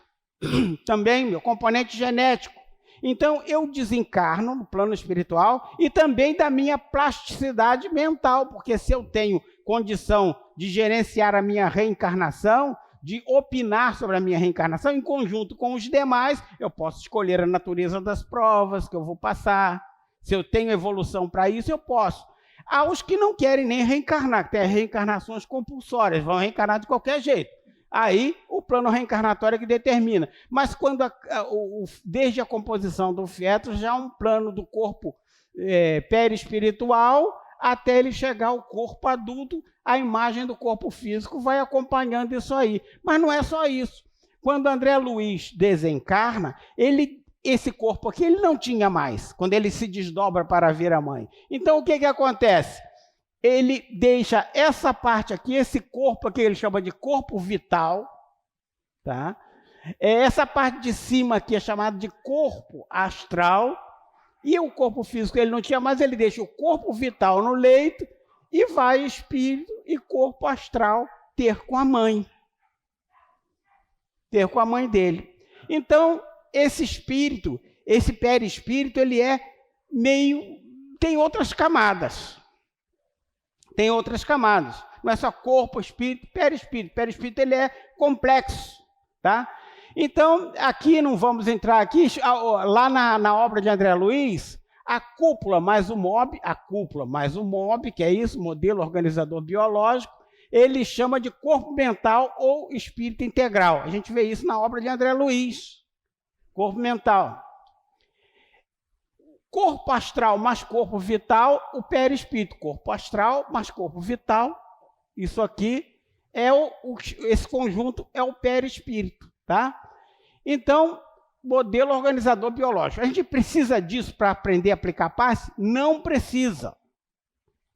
também meu componente genético. Então eu desencarno no plano espiritual e também da minha plasticidade mental, porque se eu tenho condição de gerenciar a minha reencarnação, de opinar sobre a minha reencarnação, em conjunto com os demais, eu posso escolher a natureza das provas que eu vou passar. Se eu tenho evolução para isso, eu posso. Há os que não querem nem reencarnar, que têm reencarnações compulsórias, vão reencarnar de qualquer jeito. Aí o plano reencarnatório é que determina. Mas quando desde a composição do feto, já há um plano do corpo perispiritual, até ele chegar ao corpo adulto, a imagem do corpo físico vai acompanhando isso aí. Mas não é só isso. Quando André Luiz desencarna, esse corpo aqui ele não tinha mais, quando ele se desdobra para vir a mãe. Então o que acontece? Ele deixa essa parte aqui, esse corpo aqui, ele chama de corpo vital, tá? Essa parte de cima aqui é chamada de corpo astral, e o corpo físico ele não tinha mais, ele deixa o corpo vital no leito e vai espírito e corpo astral ter com a mãe. Ter com a mãe dele. Então, esse espírito, esse perispírito, ele tem outras camadas. Tem outras camadas. Não é só corpo, espírito, perispírito. Perispírito ele é complexo, tá? Então, aqui não vamos entrar aqui, lá na obra de André Luiz, a cúpula mais o MOB, que é isso, modelo organizador biológico, ele chama de corpo mental ou espírito integral. A gente vê isso na obra de André Luiz, corpo mental. Corpo astral mais corpo vital, o perispírito. Corpo astral mais corpo vital, isso aqui, esse conjunto é o perispírito, tá? Então, modelo organizador biológico. A gente precisa disso para aprender a aplicar passe? Não precisa.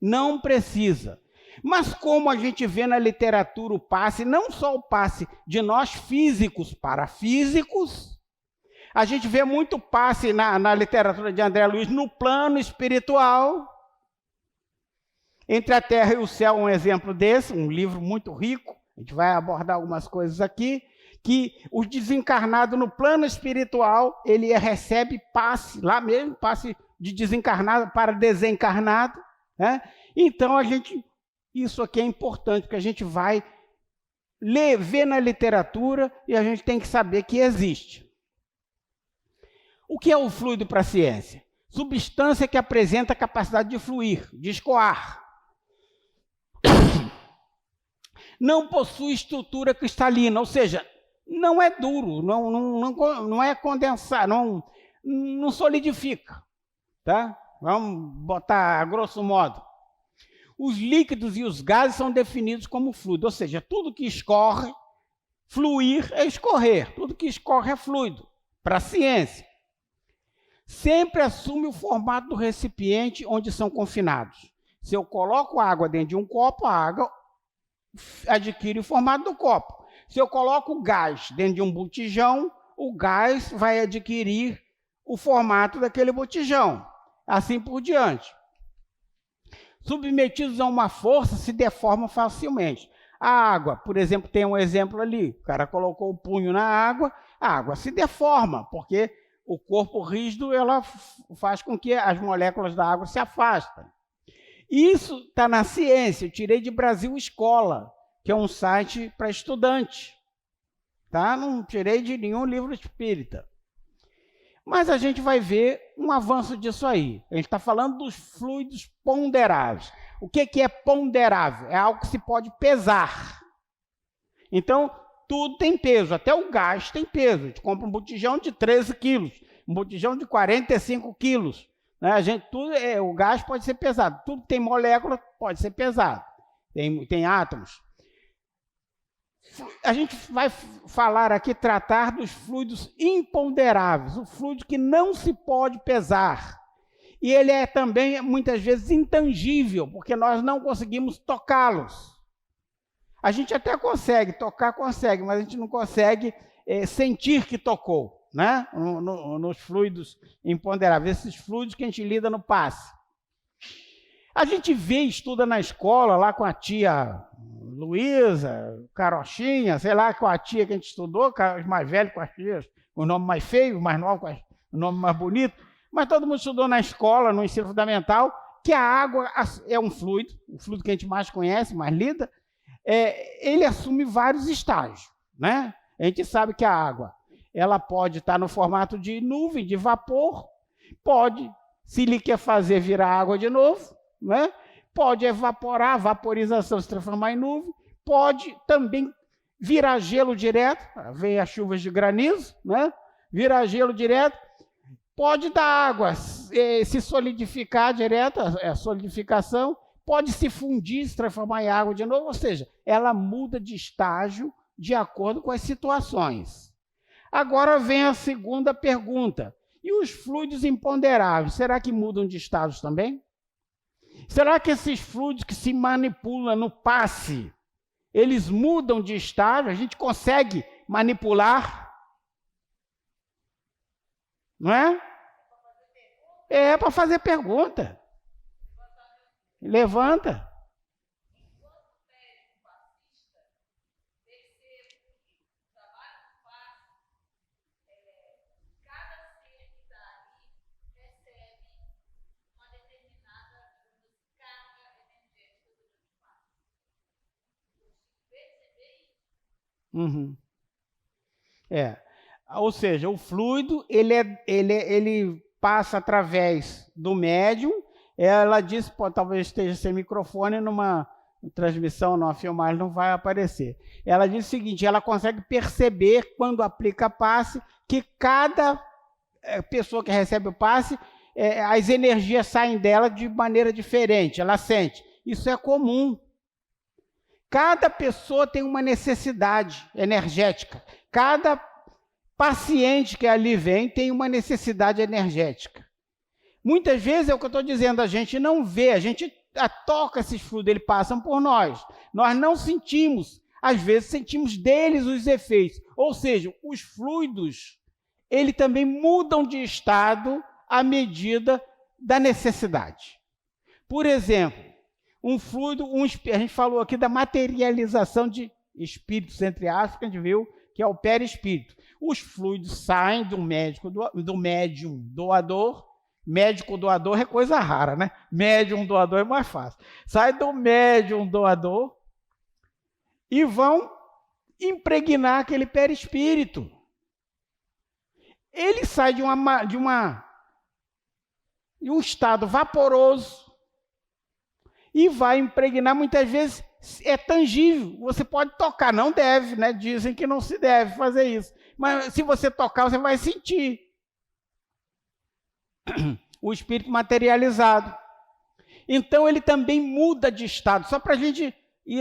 Não precisa. Mas como a gente vê na literatura o passe, não só o passe de nós físicos para físicos, a gente vê muito passe na literatura de André Luiz no plano espiritual. Entre a Terra e o Céu, um exemplo desse, um livro muito rico, a gente vai abordar algumas coisas aqui, que o desencarnado no plano espiritual, ele recebe passe, lá mesmo, passe de desencarnado para desencarnado, né? Então, isso aqui é importante, porque a gente vai ver na literatura e a gente tem que saber que existe. O que é o fluido para a ciência? Substância que apresenta capacidade de fluir, de escoar. Não possui estrutura cristalina, ou seja, não é duro, não é condensar, não solidifica, tá? Vamos botar a grosso modo. Os líquidos e os gases são definidos como fluido, ou seja, tudo que escorre, fluir é escorrer, tudo que escorre é fluido, para a ciência. Sempre assume o formato do recipiente onde são confinados. Se eu coloco água dentro de um copo, a água adquire o formato do copo. Se eu coloco gás dentro de um botijão, o gás vai adquirir o formato daquele botijão. Assim por diante. Submetidos a uma força, se deformam facilmente. A água, por exemplo, tem um exemplo ali. O cara colocou o punho na água, a água se deforma, porque o corpo rígido ela faz com que as moléculas da água se afastem. Isso está na ciência. Eu tirei de Brasil Escola, que é um site para estudante. Tá? Não tirei de nenhum livro espírita. Mas a gente vai ver um avanço disso aí. A gente está falando dos fluidos ponderáveis. O que é ponderável? É algo que se pode pesar. Então, tudo tem peso, até o gás tem peso. A gente compra um botijão de 13 quilos, um botijão de 45 quilos. Né? O gás pode ser pesado. Tudo que tem molécula pode ser pesado. Tem átomos. A gente vai falar aqui, tratar dos fluidos imponderáveis, o fluido que não se pode pesar. E ele é também, muitas vezes, intangível, porque nós não conseguimos tocá-los. A gente até consegue, tocar consegue, mas a gente não consegue sentir que tocou, né? Nos fluidos imponderáveis, esses fluidos que a gente lida no passe. A gente vê, estuda na escola, lá com a tia Luísa, Carochinha, sei lá, com a tia que a gente estudou, os mais velhos com as tias, o nome mais feio, os mais novos com o nome mais bonito, mas todo mundo estudou na escola, no ensino fundamental, que a água é um fluido, o fluido que a gente mais conhece, mais lida, ele assume vários estágios, né? A gente sabe que a água, ela pode estar no formato de nuvem, de vapor, pode, se liquefazer, virar água de novo, né? Pode evaporar, vaporização se transformar em nuvem, pode também virar gelo direto, vem as chuvas de granizo, né? Virar gelo direto, pode dar água, se solidificar direto, a solidificação, pode se fundir, se transformar em água de novo, ou seja, ela muda de estágio de acordo com as situações. Agora vem a segunda pergunta, e os fluidos imponderáveis, será que mudam de estágios também? Será que esses fluidos que se manipulam no passe, eles mudam de estágio? A gente consegue manipular? Não é? É para fazer pergunta. Levanta. Uhum. Ou seja, o fluido ele passa através do médium. Ela disse, talvez esteja sem microfone, numa transmissão, numa filmagem, não vai aparecer. Ela diz o seguinte, ela consegue perceber, quando aplica passe, que cada pessoa que recebe o passe, as energias saem dela de maneira diferente, ela sente. Isso é comum. Cada pessoa tem uma necessidade energética. Cada paciente que ali vem tem uma necessidade energética. Muitas vezes é o que eu estou dizendo, a gente não vê, a gente toca esses fluidos, eles passam por nós. Nós não sentimos, às vezes sentimos deles os efeitos. Ou seja, os fluidos, eles também mudam de estado à medida da necessidade. Por exemplo, um fluido, a gente falou aqui da materialização de espíritos, entre aspas, que a gente viu, que é o perispírito. Os fluidos saem do médium doador. Médico doador é coisa rara, né? Médium doador é mais fácil. Sai do médium doador e vão impregnar aquele perispírito. Ele sai de um estado vaporoso e vai impregnar, muitas vezes, é tangível, você pode tocar, não deve, né? Dizem que não se deve fazer isso. Mas se você tocar, você vai sentir o espírito materializado. Então ele também muda de estado, só para a gente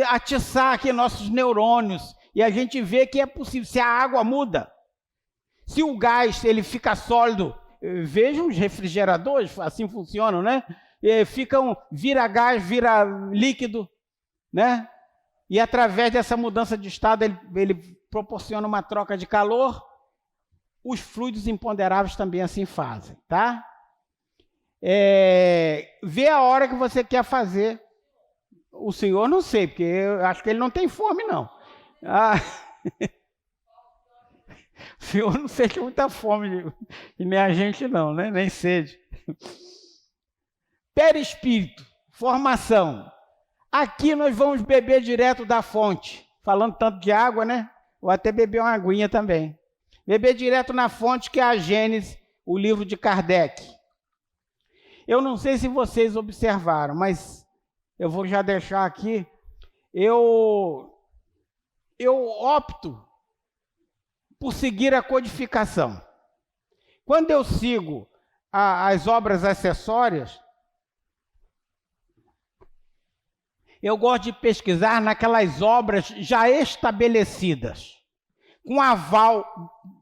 atiçar aqui nossos neurônios e a gente ver que é possível. Se a água muda, se o gás ele fica sólido, vejam os refrigeradores, assim funcionam, né? Vira gás, vira líquido, né? E através dessa mudança de estado ele proporciona uma troca de calor. Os fluidos imponderáveis também assim fazem, tá? Vê a hora que você quer fazer. O senhor não sei, porque eu acho que ele não tem fome, não. O senhor não sente muita fome, e nem a gente não, né? Nem sede. Perispírito, formação. Aqui nós vamos beber direto da fonte. Falando tanto de água, né? Vou até beber uma aguinha também. Beber direto na fonte, que é a Gênese, o livro de Kardec. Eu não sei se vocês observaram, mas eu vou já deixar aqui. Eu opto por seguir a codificação. Quando eu sigo as obras acessórias, eu gosto de pesquisar naquelas obras já estabelecidas, com aval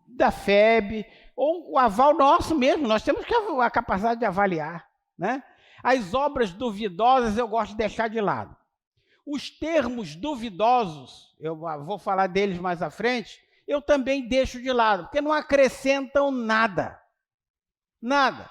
da FEB, ou o aval nosso mesmo. Nós temos a capacidade de avaliar, né? As obras duvidosas eu gosto de deixar de lado. Os termos duvidosos, eu vou falar deles mais à frente, eu também deixo de lado, porque não acrescentam nada. Nada.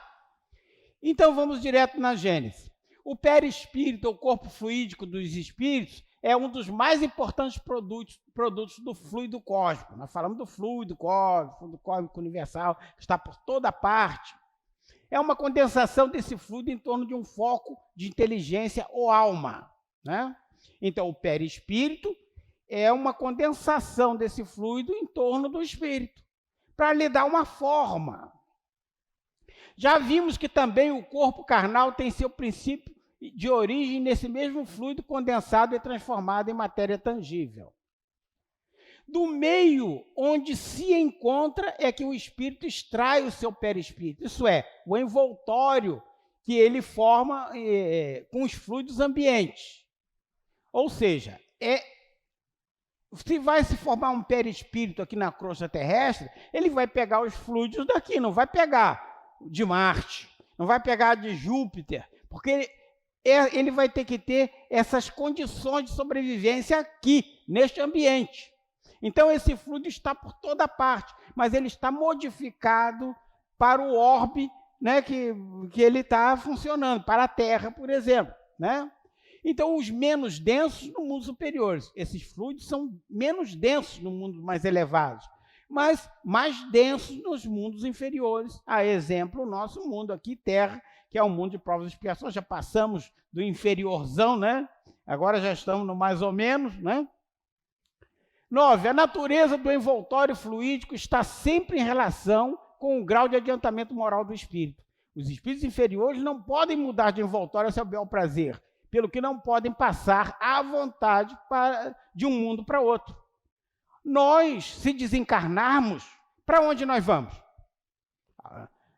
Então vamos direto na Gênese. O perispírito, o corpo fluídico dos espíritos, é um dos mais importantes produtos do fluido cósmico. Nós falamos do fluido cósmico universal, que está por toda parte. É uma condensação desse fluido em torno de um foco de inteligência ou alma, né? Então, o perispírito é uma condensação desse fluido em torno do espírito, para lhe dar uma forma. Já vimos que também o corpo carnal tem seu princípio de origem nesse mesmo fluido condensado e transformado em matéria tangível. Do meio onde se encontra é que o espírito extrai o seu perispírito, isso é, o envoltório que ele forma com os fluidos ambientes. Ou seja, se vai se formar um perispírito aqui na crosta terrestre, ele vai pegar os fluidos daqui, não vai pegar de Marte, não vai pegar de Júpiter, porque ele vai ter que ter essas condições de sobrevivência aqui, neste ambiente. Então, esse fluido está por toda parte, mas ele está modificado para o orbe, né, que ele está funcionando, para a Terra, por exemplo, né? Então, os menos densos no mundo superior, esses fluidos são menos densos no mundo mais elevados, mas mais densos nos mundos inferiores. A exemplo, o nosso mundo aqui, Terra, que é um mundo de provas e expiações, já passamos do inferiorzão, né? Agora já estamos no mais ou menos, né? 9. A natureza do envoltório fluídico está sempre em relação com o grau de adiantamento moral do espírito. Os espíritos inferiores não podem mudar de envoltório a seu bel prazer, pelo que não podem passar à vontade de um mundo para outro. Nós, se desencarnarmos, para onde nós vamos?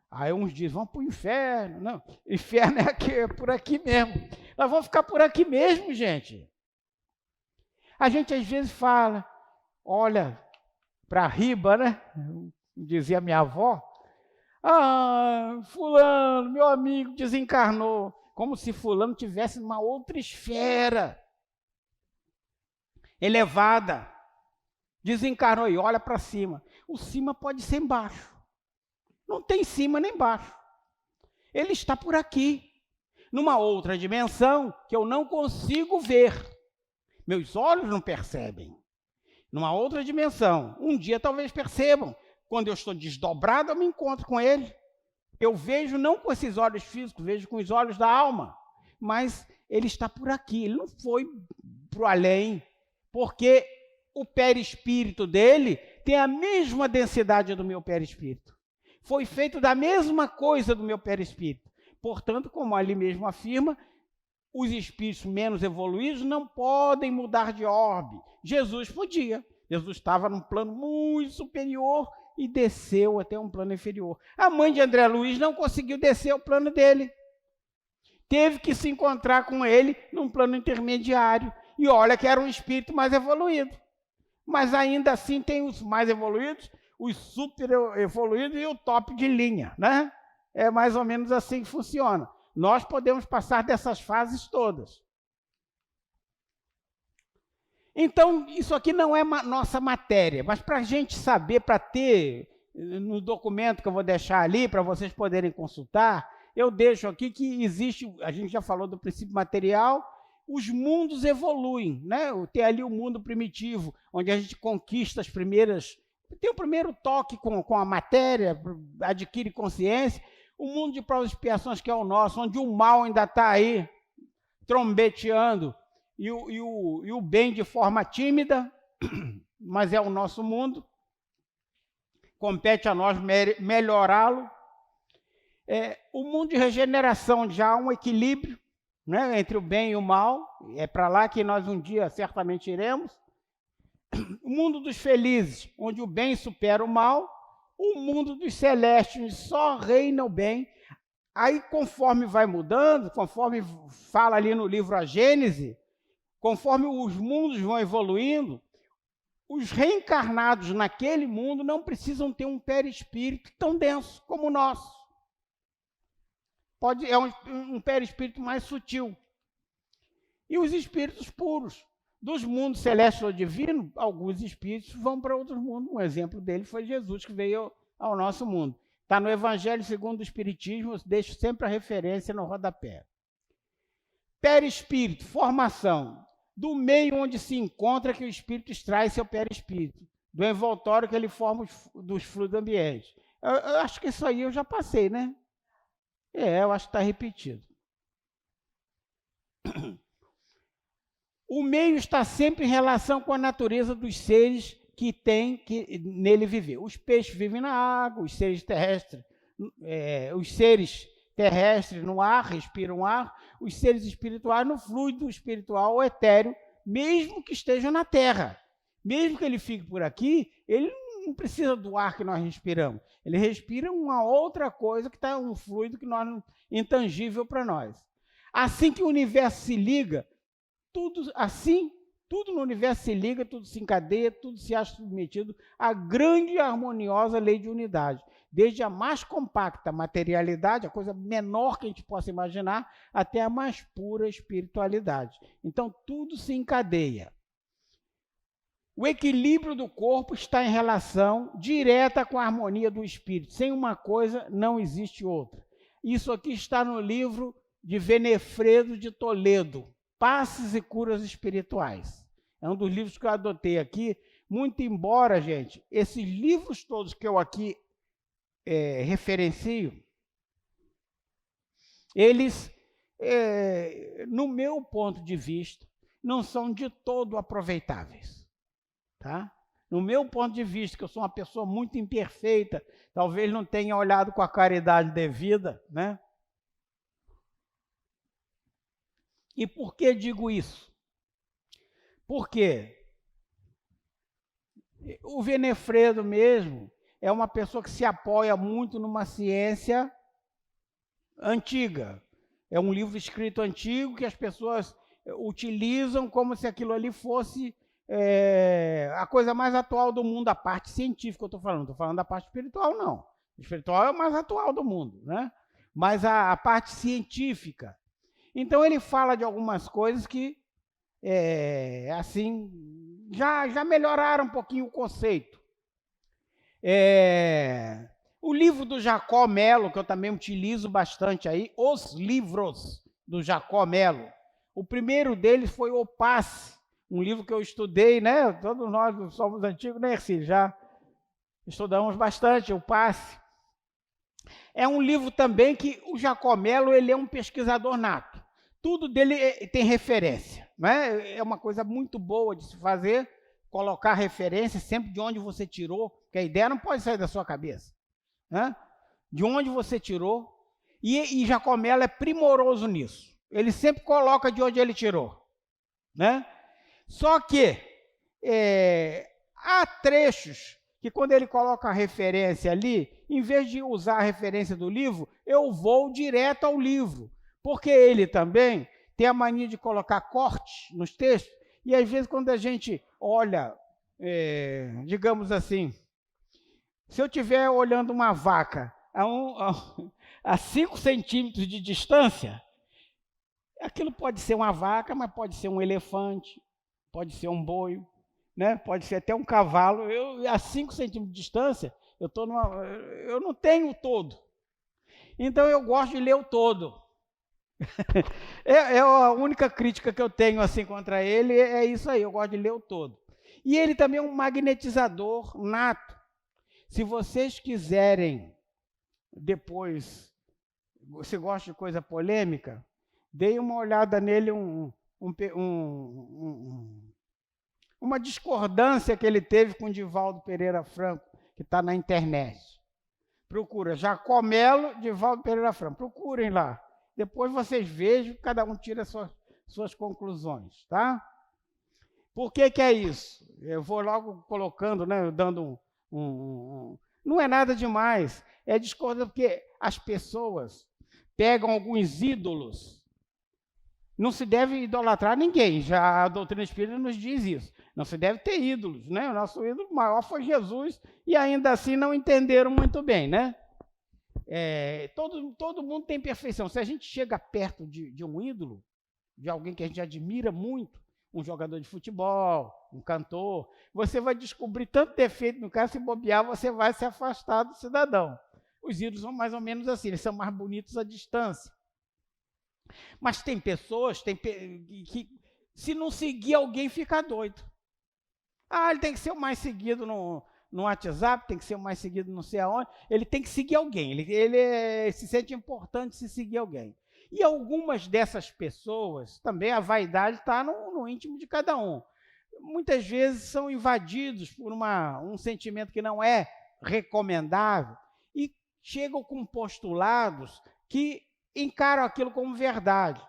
Aí uns dizem, vamos para o inferno. Não, inferno é por aqui mesmo. Nós vamos ficar por aqui mesmo, gente. A gente às vezes fala, olha para riba, né? Dizia minha avó, fulano, meu amigo, desencarnou. Como se fulano tivesse numa outra esfera elevada. Desencarnou e olha para cima. O cima pode ser embaixo. Não tem cima nem embaixo. Ele está por aqui, numa outra dimensão que eu não consigo ver. Meus olhos não percebem. Numa outra dimensão. Um dia talvez percebam. Quando eu estou desdobrado, eu me encontro com ele. Eu vejo não com esses olhos físicos, vejo com os olhos da alma. Mas ele está por aqui. Ele não foi para o além. Porque o perispírito dele tem a mesma densidade do meu perispírito. Foi feito da mesma coisa do meu perispírito. Portanto, como ali mesmo afirma, os espíritos menos evoluídos não podem mudar de orbe. Jesus podia. Jesus estava num plano muito superior e desceu até um plano inferior. A mãe de André Luiz não conseguiu descer ao plano dele. Teve que se encontrar com ele num plano intermediário. E olha que era um espírito mais evoluído. Mas ainda assim tem os mais evoluídos, os super evoluídos e o top de linha, né? É mais ou menos assim que funciona. Nós podemos passar dessas fases todas. Então, isso aqui não é nossa matéria, mas para a gente saber, para ter no documento que eu vou deixar ali, para vocês poderem consultar, eu deixo aqui que existe, a gente já falou do princípio material, os mundos evoluem, né? Tem ali o mundo primitivo, onde a gente conquista as primeiras, tem o primeiro toque com a matéria, adquire consciência. O mundo de provas e expiações, que é o nosso, onde o mal ainda está aí, trombeteando, e o bem de forma tímida, mas é o nosso mundo. Compete a nós melhorá-lo. O mundo de regeneração, já há um equilíbrio, né, entre o bem e o mal. É para lá que nós um dia certamente iremos. O mundo dos felizes, onde o bem supera o mal. O mundo dos celestes, onde só reina o bem. Aí, conforme vai mudando, conforme fala ali no livro A Gênese, conforme os mundos vão evoluindo, os reencarnados naquele mundo não precisam ter um perispírito tão denso como o nosso. É um perispírito mais sutil. E os espíritos puros, dos mundos celeste ou divino, alguns espíritos vão para outros mundos. Um exemplo dele foi Jesus, que veio ao nosso mundo. Está no Evangelho segundo o Espiritismo, eu deixo sempre a referência no rodapé. Perispírito, formação, do meio onde se encontra que o espírito extrai seu perispírito, do envoltório que ele forma dos fluidos ambientes. Eu acho que isso aí eu já passei, né? Eu acho que está repetido. O meio está sempre em relação com a natureza dos seres que tem que nele viver. Os peixes vivem na água, os seres terrestres no ar, respiram ar, os seres espirituais no fluido espiritual ou etéreo, mesmo que estejam na Terra. Mesmo que ele fique por aqui, ele não precisa do ar que nós respiramos. Ele respira uma outra coisa que está um fluido que nós intangível para nós. Assim que o universo se liga, tudo no universo se liga, tudo se encadeia, tudo se acha submetido à grande e harmoniosa lei de unidade. Desde a mais compacta materialidade, a coisa menor que a gente possa imaginar, até a mais pura espiritualidade. Então, tudo se encadeia. O equilíbrio do corpo está em relação direta com a harmonia do espírito. Sem uma coisa, não existe outra. Isso aqui está no livro de Venefredo de Toledo, Passes e Curas Espirituais. É um dos livros que eu adotei aqui, muito embora, gente, esses livros todos que eu aqui referencio, eles, no meu ponto de vista, não são de todo aproveitáveis. Tá? No meu ponto de vista, que eu sou uma pessoa muito imperfeita, talvez não tenha olhado com a caridade devida, né? E por que digo isso? Porque o Venefredo mesmo é uma pessoa que se apoia muito numa ciência antiga. É um livro escrito antigo que as pessoas utilizam como se aquilo ali fosse a coisa mais atual do mundo, a parte científica eu estou falando. Não estou falando da parte espiritual, não. O espiritual é o mais atual do mundo, né? Mas a parte científica. Então ele fala de algumas coisas que, assim, já melhoraram um pouquinho o conceito. O livro do Jacó Melo, que eu também utilizo bastante aí, os livros do Jacó Melo. O primeiro deles foi O Passe, um livro que eu estudei, né? Todos nós somos antigos, né, Ercílio? Já estudamos bastante O Passe. É um livro também que o Jacó Melo, ele é um pesquisador nato. Tudo dele tem referência, né? É uma coisa muito boa de se fazer, colocar referência sempre de onde você tirou, porque a ideia não pode sair da sua cabeça, né? De onde você tirou. E Jacó Melo é primoroso nisso. Ele sempre coloca de onde ele tirou, né? Só que há trechos que quando ele coloca a referência ali, em vez de usar a referência do livro, eu vou direto ao livro, porque ele também tem a mania de colocar cortes nos textos, e às vezes quando a gente olha, digamos assim, se eu estiver olhando uma vaca a 5 centímetros de distância, aquilo pode ser uma vaca, mas pode ser um elefante, pode ser um boi, né? Pode ser até um cavalo. A 5 centímetros de distância, eu não tenho o todo. Então eu gosto de ler o todo. A única crítica que eu tenho assim contra ele é isso aí, eu gosto de ler o todo. E ele também é um magnetizador nato. Se vocês quiserem depois, você gosta de coisa polêmica, dei uma olhada nele, uma discordância que ele teve com o Divaldo Pereira Franco, que está na internet. Procura, Jacó Melo, Divaldo Pereira Franco. Procurem lá. Depois vocês vejam, cada um tira suas conclusões, tá? Por que é isso? Eu vou logo colocando, né, dando não é nada demais. É discordância porque as pessoas pegam alguns ídolos. Não se deve idolatrar ninguém, já a doutrina espírita nos diz isso. Não se deve ter ídolos, né? O nosso ídolo maior foi Jesus e ainda assim não entenderam muito bem, né? Todo mundo tem perfeição. Se a gente chega perto de um ídolo, de alguém que a gente admira muito, um jogador de futebol, um cantor, você vai descobrir tanto defeito no cara, se bobear, você vai se afastar do cidadão. Os ídolos são mais ou menos assim, eles são mais bonitos à distância. Mas tem pessoas que, se não seguir alguém, fica doido. Ele tem que ser o mais seguido no WhatsApp, tem que ser o mais seguido não sei aonde. Ele tem que seguir alguém, ele se sente importante se seguir alguém. E algumas dessas pessoas, também a vaidade está no íntimo de cada um. Muitas vezes são invadidos por um sentimento que não é recomendável e chegam com postulados que encaram aquilo como verdade.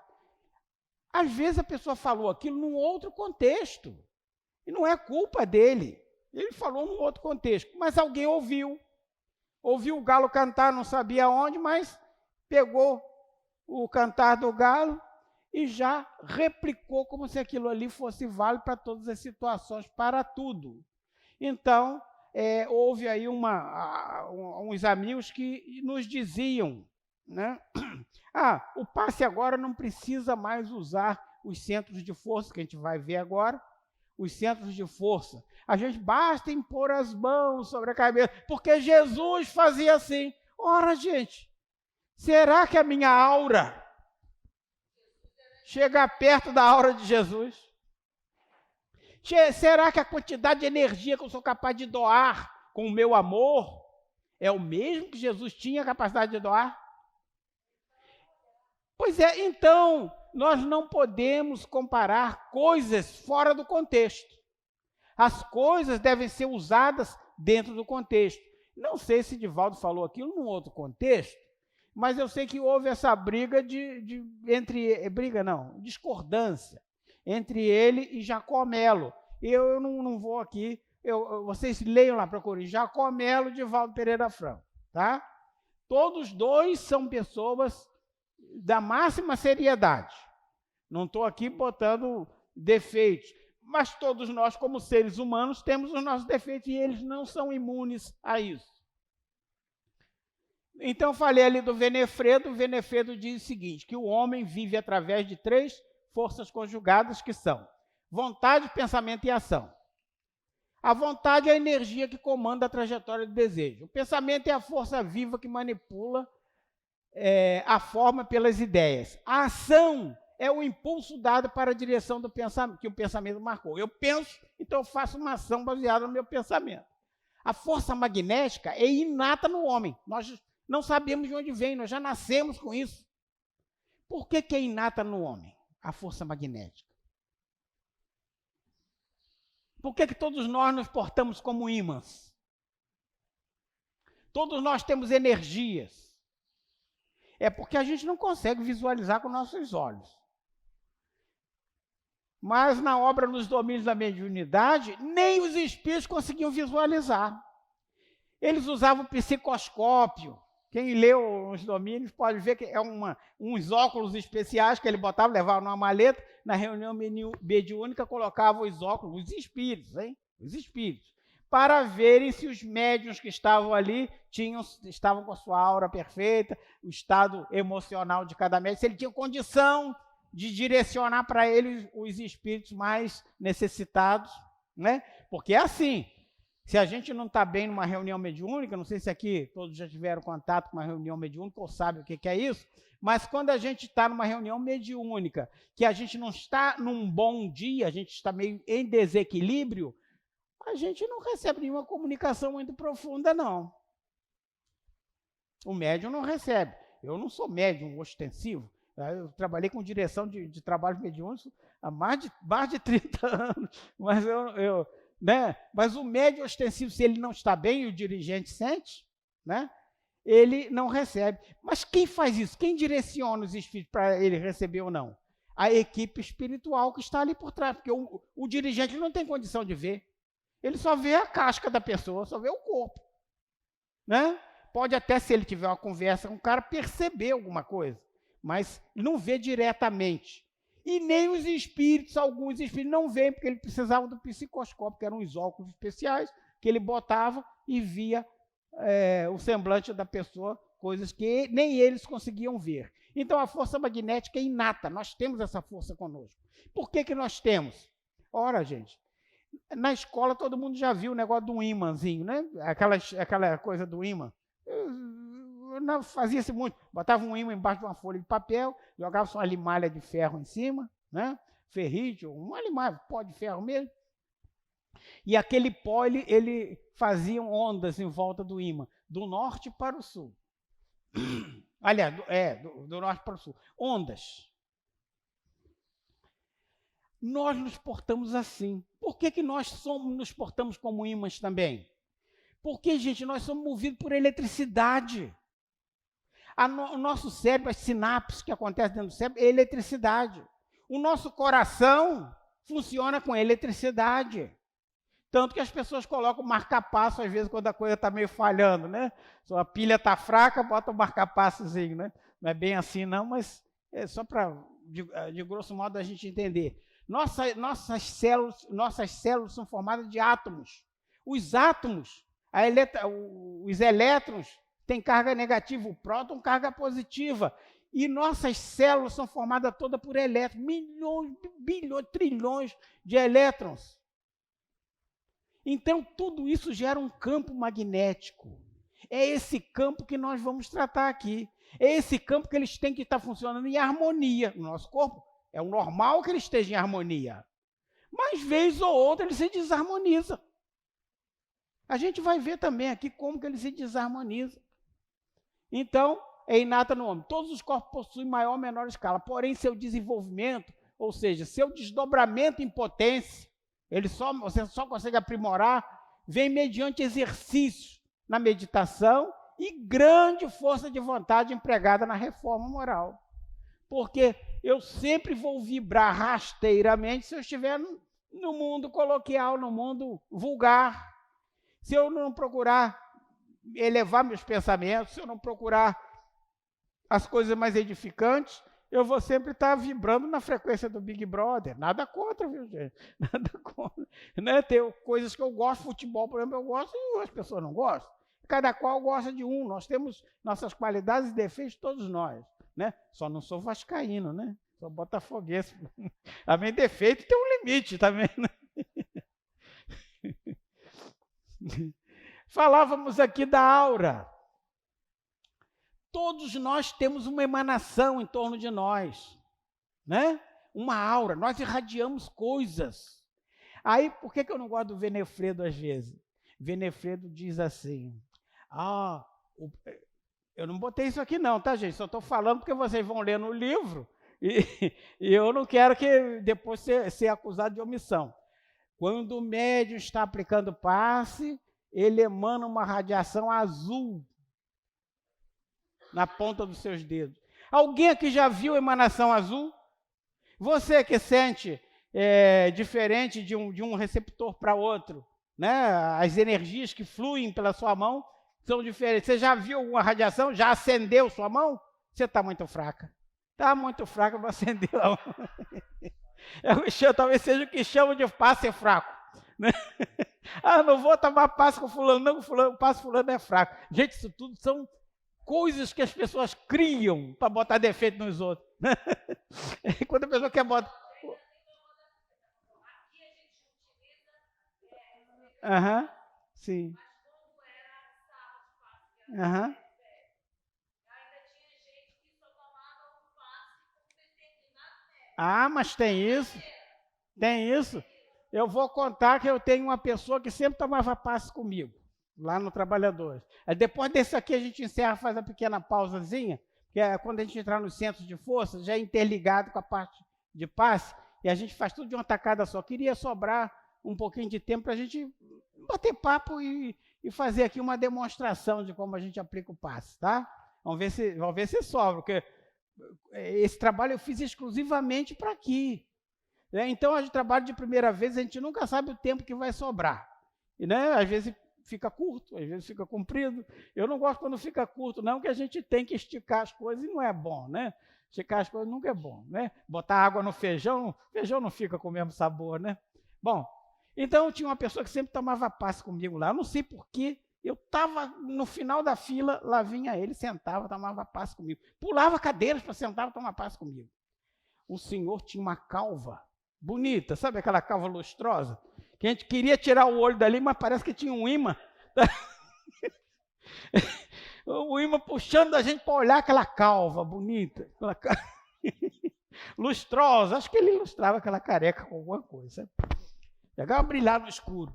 Às vezes a pessoa falou aquilo num outro contexto, e não é culpa dele. Ele falou num outro contexto, mas alguém ouviu o galo cantar, não sabia onde, mas pegou o cantar do galo e já replicou como se aquilo ali fosse válido para todas as situações, para tudo. Então, houve aí uns amigos que nos diziam, né? O passe agora não precisa mais usar os centros de força, que a gente vai ver agora, os centros de força. A gente basta impor as mãos sobre a cabeça, porque Jesus fazia assim. Ora, gente, será que a minha aura chega perto da aura de Jesus? Será que a quantidade de energia que eu sou capaz de doar com o meu amor é o mesmo que Jesus tinha a capacidade de doar? Pois é, então, nós não podemos comparar coisas fora do contexto. As coisas devem ser usadas dentro do contexto. Não sei se Divaldo falou aquilo num outro contexto, mas eu sei que houve essa discordância entre ele e Jacó Melo. Eu não vou aqui, vocês leiam lá, procurem Jacó Melo e Divaldo Pereira Franco, tá? Todos dois são pessoas da máxima seriedade. Não estou aqui botando defeitos, mas todos nós, como seres humanos, temos os nossos defeitos e eles não são imunes a isso. Então, falei ali do Venefredo. O Venefredo diz o seguinte, que o homem vive através de 3 forças conjugadas, que são vontade, pensamento e ação. A vontade é a energia que comanda a trajetória do desejo. O pensamento é a força viva que manipula a forma pelas ideias. A ação é o impulso dado para a direção do pensamento, que o pensamento marcou. Eu penso, então eu faço uma ação baseada no meu pensamento. A força magnética é inata no homem. Nós não sabemos de onde vem, nós já nascemos com isso. Por que é inata no homem, a força magnética? Por que todos nós nos portamos como ímãs? Todos nós temos energias. É porque a gente não consegue visualizar com nossos olhos. Mas na obra Nos Domínios da Mediunidade, nem os espíritos conseguiam visualizar. Eles usavam psicoscópio. Quem leu os domínios pode ver que é uns óculos especiais que ele botava, levava numa maleta, na reunião mediúnica colocava os óculos, os espíritos, os espíritos, para verem se os médiuns que estavam ali estavam com a sua aura perfeita, o estado emocional de cada médium, se ele tinha condição de direcionar para eles os espíritos mais necessitados, né? Porque é assim, se a gente não está bem numa reunião mediúnica, não sei se aqui todos já tiveram contato com uma reunião mediúnica ou sabem o que é isso, mas quando a gente está numa reunião mediúnica, que a gente não está num bom dia, a gente está meio em desequilíbrio, a gente não recebe nenhuma comunicação muito profunda, não. O médium não recebe. Eu não sou médium ostensivo. Eu trabalhei com direção de trabalhos mediúnicos há mais de 30 anos. Mas, mas o médium ostensivo, se ele não está bem e o dirigente sente, né, ele não recebe. Mas quem faz isso? Quem direciona os espíritos para ele receber ou não? A equipe espiritual que está ali por trás. Porque o dirigente não tem condição de ver. Ele só vê a casca da pessoa, só vê o corpo. Né? Pode até, se ele tiver uma conversa com o cara, perceber alguma coisa, mas não vê diretamente. E nem os espíritos, alguns espíritos não veem, porque eles precisavam do psicoscópio, que eram os óculos especiais, que ele botava e via o semblante da pessoa, coisas que nem eles conseguiam ver. Então a força magnética é inata, nós temos essa força conosco. Por que nós temos? Ora, gente, na escola todo mundo já viu o negócio do ímãzinho, né? Aquela coisa do ímã. Fazia-se muito. Botava um ímã embaixo de uma folha de papel, jogava só uma limalha de ferro em cima, né? Ferrite, uma limalha, pó de ferro mesmo. E aquele pó, ele fazia ondas em volta do ímã, do norte para o sul. Aliás, do norte para o sul. Ondas. Nós nos portamos assim. Por que nós nos portamos como ímãs também? Porque, gente, nós somos movidos por eletricidade. O nosso cérebro, as sinapses que acontecem dentro do cérebro, é eletricidade. O nosso coração funciona com eletricidade. Tanto que as pessoas colocam marca-passo, às vezes, quando a coisa está meio falhando, né? Se a pilha está fraca, bota um marca-passozinho, né? Não é bem assim, não, mas é só para, de grosso modo, a gente entender. Nossas células são formadas de átomos. Os átomos, os elétrons têm carga negativa, o próton carga positiva. E nossas células são formadas todas por elétrons, milhões, bilhões, trilhões de elétrons. Então, tudo isso gera um campo magnético. É esse campo que nós vamos tratar aqui. É esse campo que eles têm que estar funcionando em harmonia no nosso corpo. É o normal que ele esteja em harmonia. Mas, vez ou outra, ele se desarmoniza. A gente vai ver também aqui como que ele se desarmoniza. Então, é inata no homem. Todos os corpos possuem maior ou menor escala, porém, seu desenvolvimento, ou seja, seu desdobramento em potência, você só consegue aprimorar, vem mediante exercícios na meditação e grande força de vontade empregada na reforma moral. Porque eu sempre vou vibrar rasteiramente se eu estiver no mundo coloquial, no mundo vulgar. Se eu não procurar elevar meus pensamentos, se eu não procurar as coisas mais edificantes, eu vou sempre estar vibrando na frequência do Big Brother. Nada contra, viu, gente? Nada contra. Né? Tem coisas que eu gosto, futebol, por exemplo, eu gosto e as pessoas não gostam. Cada qual gosta de um. Nós temos nossas qualidades e defeitos, todos nós. Né? Só não sou vascaíno, né? Sou botafoguense. A minha defeito tem um limite também, né? Falávamos aqui da aura. Todos nós temos uma emanação em torno de nós, né? Uma aura, nós irradiamos coisas. Aí, por que eu não gosto do Venefredo às vezes? Venefredo diz assim, eu não botei isso aqui não, tá, gente? Só estou falando porque vocês vão ler no livro e eu não quero que depois ser acusado de omissão. Quando o médium está aplicando passe, ele emana uma radiação azul. na ponta dos seus dedos. Alguém aqui já viu emanação azul? Você que sente diferente de um receptor para outro, né? As energias que fluem pela sua mão são diferentes. Você já viu alguma radiação? Já acendeu sua mão? Você está muito fraca. Está muito fraca para acender a mão. Talvez seja o que chamam de passe fraco. Né? Não vou tomar passe com fulano, não, o passe fulano é fraco. Gente, isso tudo são coisas que as pessoas criam para botar defeito nos outros. Quando a pessoa quer botar... Sim. Mas tem isso. Tem isso. Eu vou contar que eu tenho uma pessoa que sempre tomava passe comigo, lá no Trabalhadores. Aí depois desse aqui a gente encerra, faz a pequena pausazinha, que é quando a gente entrar nos centros de força, já é interligado com a parte de passe, e a gente faz tudo de uma tacada só. Queria sobrar um pouquinho de tempo para a gente bater papo e fazer aqui uma demonstração de como a gente aplica o passe, tá? Vamos ver se sobra, porque esse trabalho eu fiz exclusivamente para aqui. Então, a gente trabalha de primeira vez, a gente nunca sabe o tempo que vai sobrar. E, né, às vezes fica curto, às vezes fica comprido. Eu não gosto quando fica curto, não, que a gente tem que esticar as coisas e não é bom, né? Esticar as coisas nunca é bom, né? Botar água no feijão não fica com o mesmo sabor, né? Bom, então tinha uma pessoa que sempre tomava passe comigo lá. Eu não sei porquê, eu estava no final da fila, lá vinha ele, sentava, tomava passe comigo. Pulava cadeiras para sentar e tomar passe comigo. O senhor tinha uma calva bonita, sabe aquela calva lustrosa? Que a gente queria tirar o olho dali, mas parece que tinha um imã. O imã puxando a gente para olhar aquela calva bonita. Lustrosa. Acho que ele ilustrava aquela careca com alguma coisa. Sabe? Chegava a brilhar no escuro.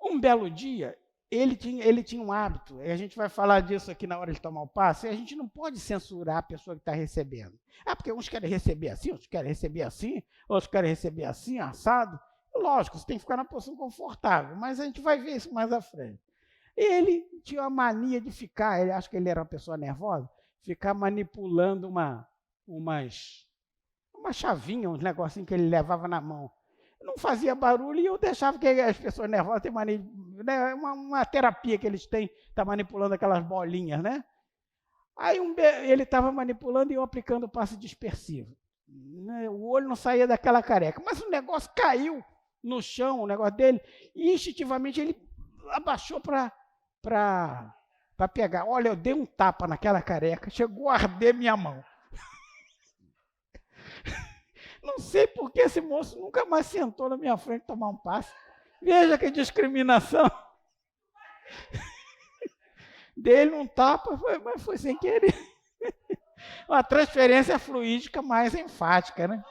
Um belo dia, ele tinha um hábito, e a gente vai falar disso aqui na hora de tomar o passe, a gente não pode censurar a pessoa que está recebendo. Porque uns querem receber assim, outros querem receber assim, outros querem receber assim, assado. Lógico, você tem que ficar na posição confortável, mas a gente vai ver isso mais à frente. Ele tinha a mania de ficar, acho que ele era uma pessoa nervosa, ficar manipulando uma chavinha, uns negocinhos que ele levava na mão. Não fazia barulho e eu deixava que as pessoas nervosas tenham mania, né, uma terapia que eles têm, tá manipulando aquelas bolinhas, né? Aí ele estava manipulando e eu aplicando o passe dispersivo. O olho não saía daquela careca, mas o negócio caiu no chão, o negócio dele, e instintivamente ele abaixou para pegar. Olha, eu dei um tapa naquela careca, chegou a arder minha mão. Não sei por que esse moço nunca mais sentou na minha frente tomar um passe. Veja que discriminação. Dele um tapa, mas foi sem querer. Uma transferência fluídica mais enfática, né?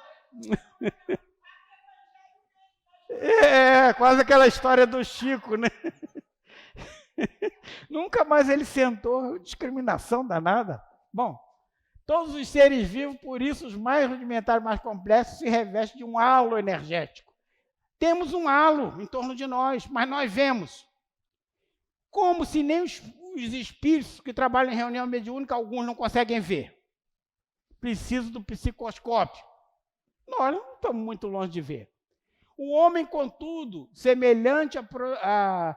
Quase aquela história do Chico, né? Nunca mais ele sentou, discriminação danada. Bom, todos os seres vivos, por isso os mais rudimentares, mais complexos, se revestem de um halo energético. Temos um halo em torno de nós, mas nós vemos. Como se nem os espíritos que trabalham em reunião mediúnica, alguns não conseguem ver. Preciso do psicoscópio. Nós não estamos muito longe de ver. O homem, contudo, semelhante à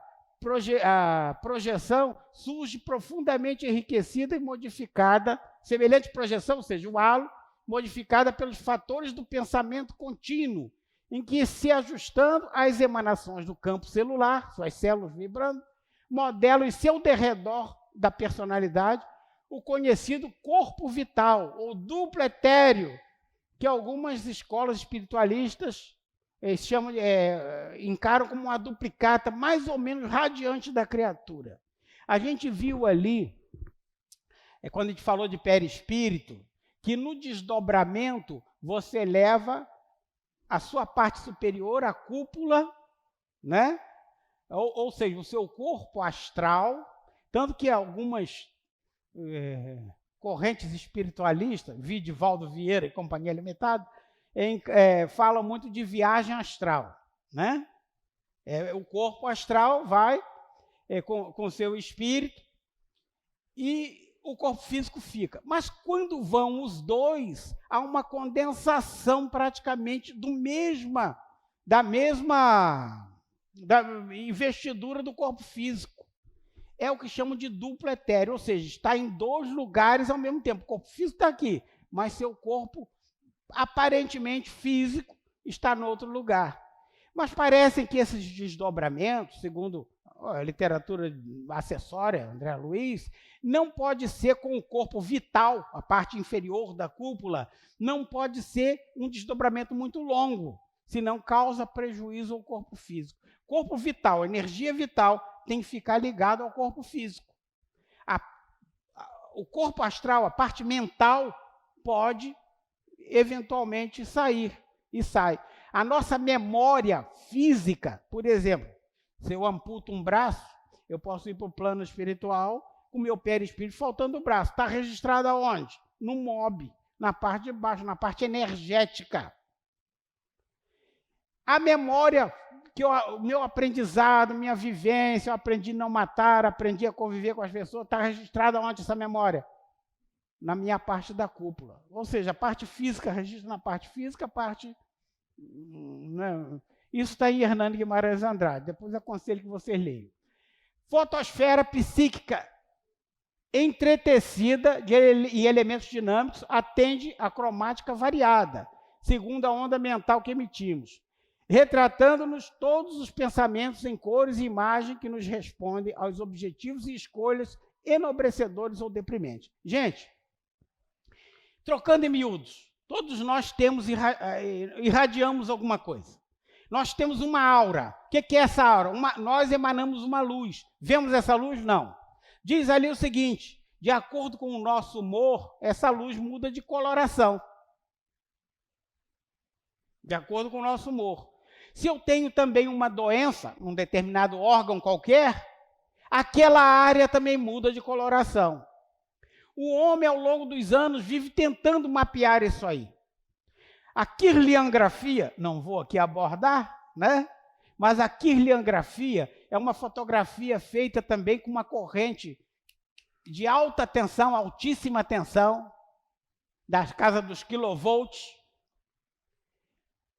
projeção, surge profundamente enriquecida e modificada, semelhante projeção, ou seja, o halo, modificada pelos fatores do pensamento contínuo, em que, se ajustando às emanações do campo celular, suas células vibrando, modela em seu derredor da personalidade o conhecido corpo vital, ou duplo etéreo, que algumas escolas espiritualistas encaram como uma duplicata mais ou menos radiante da criatura. A gente viu ali, quando a gente falou de perispírito, que no desdobramento você leva a sua parte superior, a cúpula, né? Ou seja, o seu corpo astral, tanto que algumas correntes espiritualistas, Vidivaldo Vieira e Companhia Limitada, falam muito de viagem astral, né? O corpo astral vai com seu espírito e o corpo físico fica. Mas quando vão os dois, há uma condensação praticamente da investidura do corpo físico. É o que chamam de duplo etéreo, ou seja, está em dois lugares ao mesmo tempo. O corpo físico está aqui, mas seu corpo aparentemente físico está em outro lugar. Mas parecem que esses desdobramentos, segundo a literatura acessória, André Luiz, não pode ser com o corpo vital, a parte inferior da cúpula, não pode ser um desdobramento muito longo, senão causa prejuízo ao corpo físico. Corpo vital, energia vital, tem que ficar ligado ao corpo físico. O corpo astral, a parte mental, pode eventualmente sair, e sai. A nossa memória física, por exemplo, se eu amputo um braço, eu posso ir para o plano espiritual com o meu perispírito faltando o braço. Está registrado aonde? No MOB, na parte de baixo, na parte energética. A memória, o meu aprendizado, minha vivência, eu aprendi a não matar, aprendi a conviver com as pessoas, está registrada onde essa memória? Na minha parte da cúpula. Ou seja, a parte física registra na parte física, a parte... Não, isso está em Hernando Guimarães Andrade. Depois aconselho que vocês leiam. Fotosfera psíquica entretecida e elementos dinâmicos atende a cromática variada, segundo a onda mental que emitimos, retratando-nos todos os pensamentos em cores e imagem que nos respondem aos objetivos e escolhas enobrecedores ou deprimentes. Gente, trocando em miúdos, todos nós irradiamos alguma coisa. Nós temos uma aura. O que é essa aura? Nós emanamos uma luz. Vemos essa luz? Não. Diz ali o seguinte, de acordo com o nosso humor, essa luz muda de coloração. De acordo com o nosso humor. Se eu tenho também uma doença, um determinado órgão qualquer, aquela área também muda de coloração. O homem, ao longo dos anos, vive tentando mapear isso aí. A kirliangrafia, não vou aqui abordar, né? Mas a kirliangrafia é uma fotografia feita também com uma corrente de alta tensão, altíssima tensão, das casas dos quilovolts.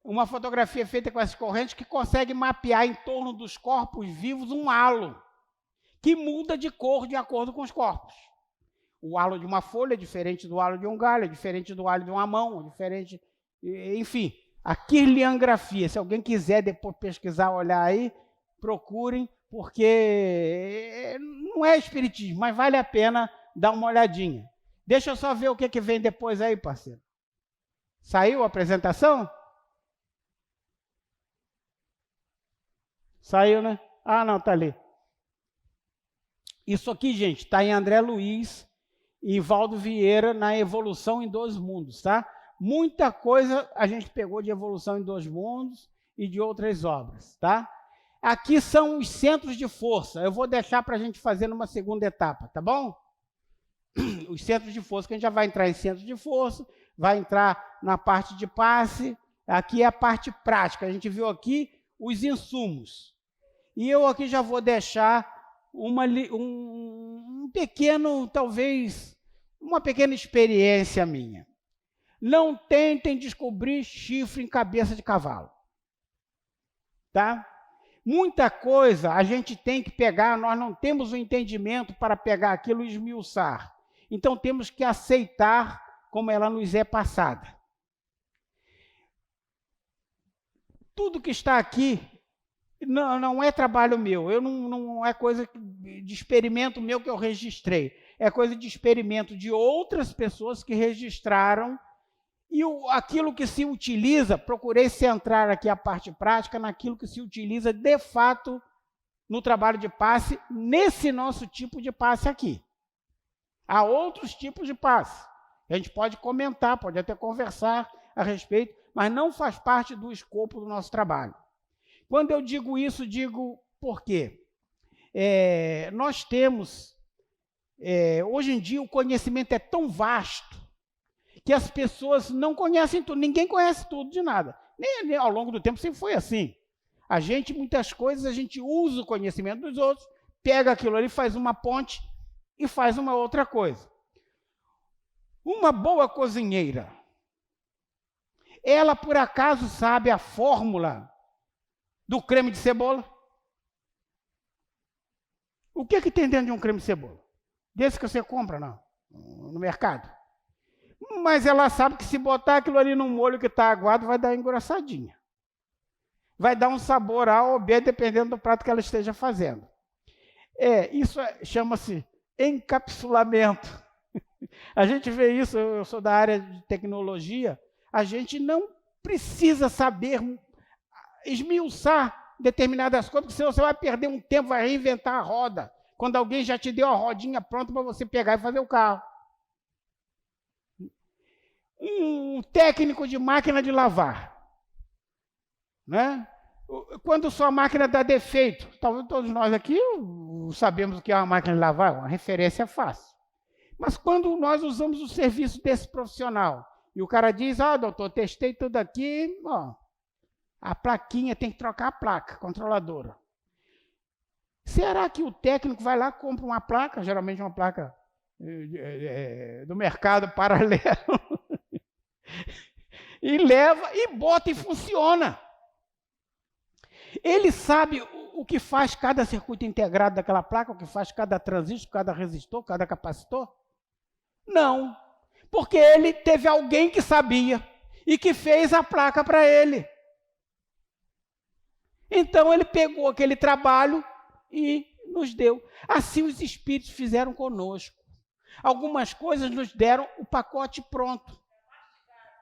Uma fotografia feita com essas correntes que consegue mapear em torno dos corpos vivos um halo, que muda de cor de acordo com os corpos. O halo de uma folha é diferente do halo de um galho, é diferente do halo de uma mão, é diferente... Enfim, a kirliangrafia, se alguém quiser depois pesquisar, olhar aí, procurem, porque não é espiritismo, mas vale a pena dar uma olhadinha. Deixa eu só ver o que vem depois aí, parceiro. Saiu a apresentação? Saiu, né? Ah, não, tá ali. Isso aqui, gente, está em André Luiz e Valdo Vieira na Evolução em Dois Mundos, tá? Muita coisa a gente pegou de Evolução em Dois Mundos e de outras obras, tá? Aqui são os centros de força. Eu vou deixar para a gente fazer numa segunda etapa, tá bom? Os centros de força, que a gente já vai entrar em centros de força, vai entrar na parte de passe. Aqui é a parte prática. A gente viu aqui os insumos. E eu aqui já vou deixar um pequeno, talvez, uma pequena experiência minha. Não tentem descobrir chifre em cabeça de cavalo. Tá? Muita coisa a gente tem que pegar, nós não temos o entendimento para pegar aquilo e esmiuçar. Então temos que aceitar como ela nos é passada. Tudo que está aqui não é trabalho meu, não é coisa de experimento meu que eu registrei. É coisa de experimento de outras pessoas que registraram. E aquilo que se utiliza, procurei centrar aqui a parte prática naquilo que se utiliza de fato no trabalho de passe, nesse nosso tipo de passe aqui. Há outros tipos de passe. A gente pode comentar, pode até conversar a respeito, mas não faz parte do escopo do nosso trabalho. Quando eu digo isso, digo por quê? Nós temos, hoje em dia, o conhecimento é tão vasto, que as pessoas não conhecem tudo, ninguém conhece tudo de nada. Nem ao longo do tempo sempre foi assim. A gente, muitas coisas, a gente usa o conhecimento dos outros, pega aquilo ali, faz uma ponte e faz uma outra coisa. Uma boa cozinheira, ela por acaso sabe a fórmula do creme de cebola? O que tem dentro de um creme de cebola? Desse que você compra no mercado. Mas ela sabe que se botar aquilo ali num molho que está aguado, vai dar engrossadinha. Vai dar um sabor A ou B, dependendo do prato que ela esteja fazendo. Isso chama-se encapsulamento. A gente vê isso, eu sou da área de tecnologia, a gente não precisa saber esmiuçar determinadas coisas, porque senão você vai perder um tempo, vai reinventar a roda, quando alguém já te deu a rodinha pronta para você pegar e fazer o carro. Um técnico de máquina de lavar, né? Quando sua máquina dá defeito, talvez todos nós aqui sabemos o que é uma máquina de lavar, uma referência fácil. Mas quando nós usamos o serviço desse profissional, e o cara diz, doutor, testei tudo aqui, a plaquinha, tem que trocar a placa controladora. Será que o técnico vai lá e compra uma placa, geralmente uma placa do mercado paralelo, e leva e bota e funciona? Ele sabe o que faz cada circuito integrado daquela placa, o que faz cada transistor, cada resistor, cada capacitor? Não, porque ele teve alguém que sabia e que fez a placa para ele. Então ele pegou aquele trabalho e nos deu. Assim os espíritos fizeram conosco. Algumas coisas nos deram o pacote pronto,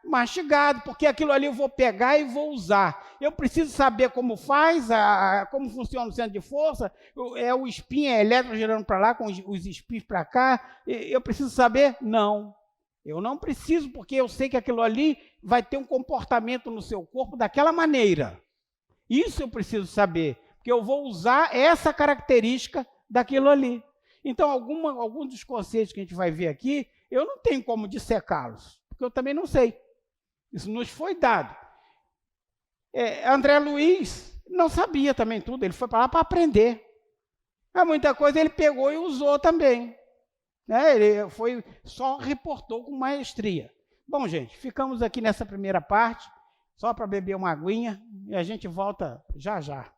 mastigado, porque aquilo ali eu vou pegar e vou usar. Eu preciso saber como faz, como funciona o centro de força, o espinho elétrico girando para lá, com os espinhos para cá. Eu preciso saber? Não. Eu não preciso, porque eu sei que aquilo ali vai ter um comportamento no seu corpo daquela maneira. Isso eu preciso saber, porque eu vou usar essa característica daquilo ali. Então, alguns dos conceitos que a gente vai ver aqui, eu não tenho como dissecá-los, porque eu também não sei. Isso nos foi dado. André Luiz não sabia também tudo, ele foi para lá para aprender. Muita coisa ele pegou e usou também. Ele só reportou com maestria. Bom, gente, ficamos aqui nessa primeira parte, só para beber uma aguinha, e a gente volta já já.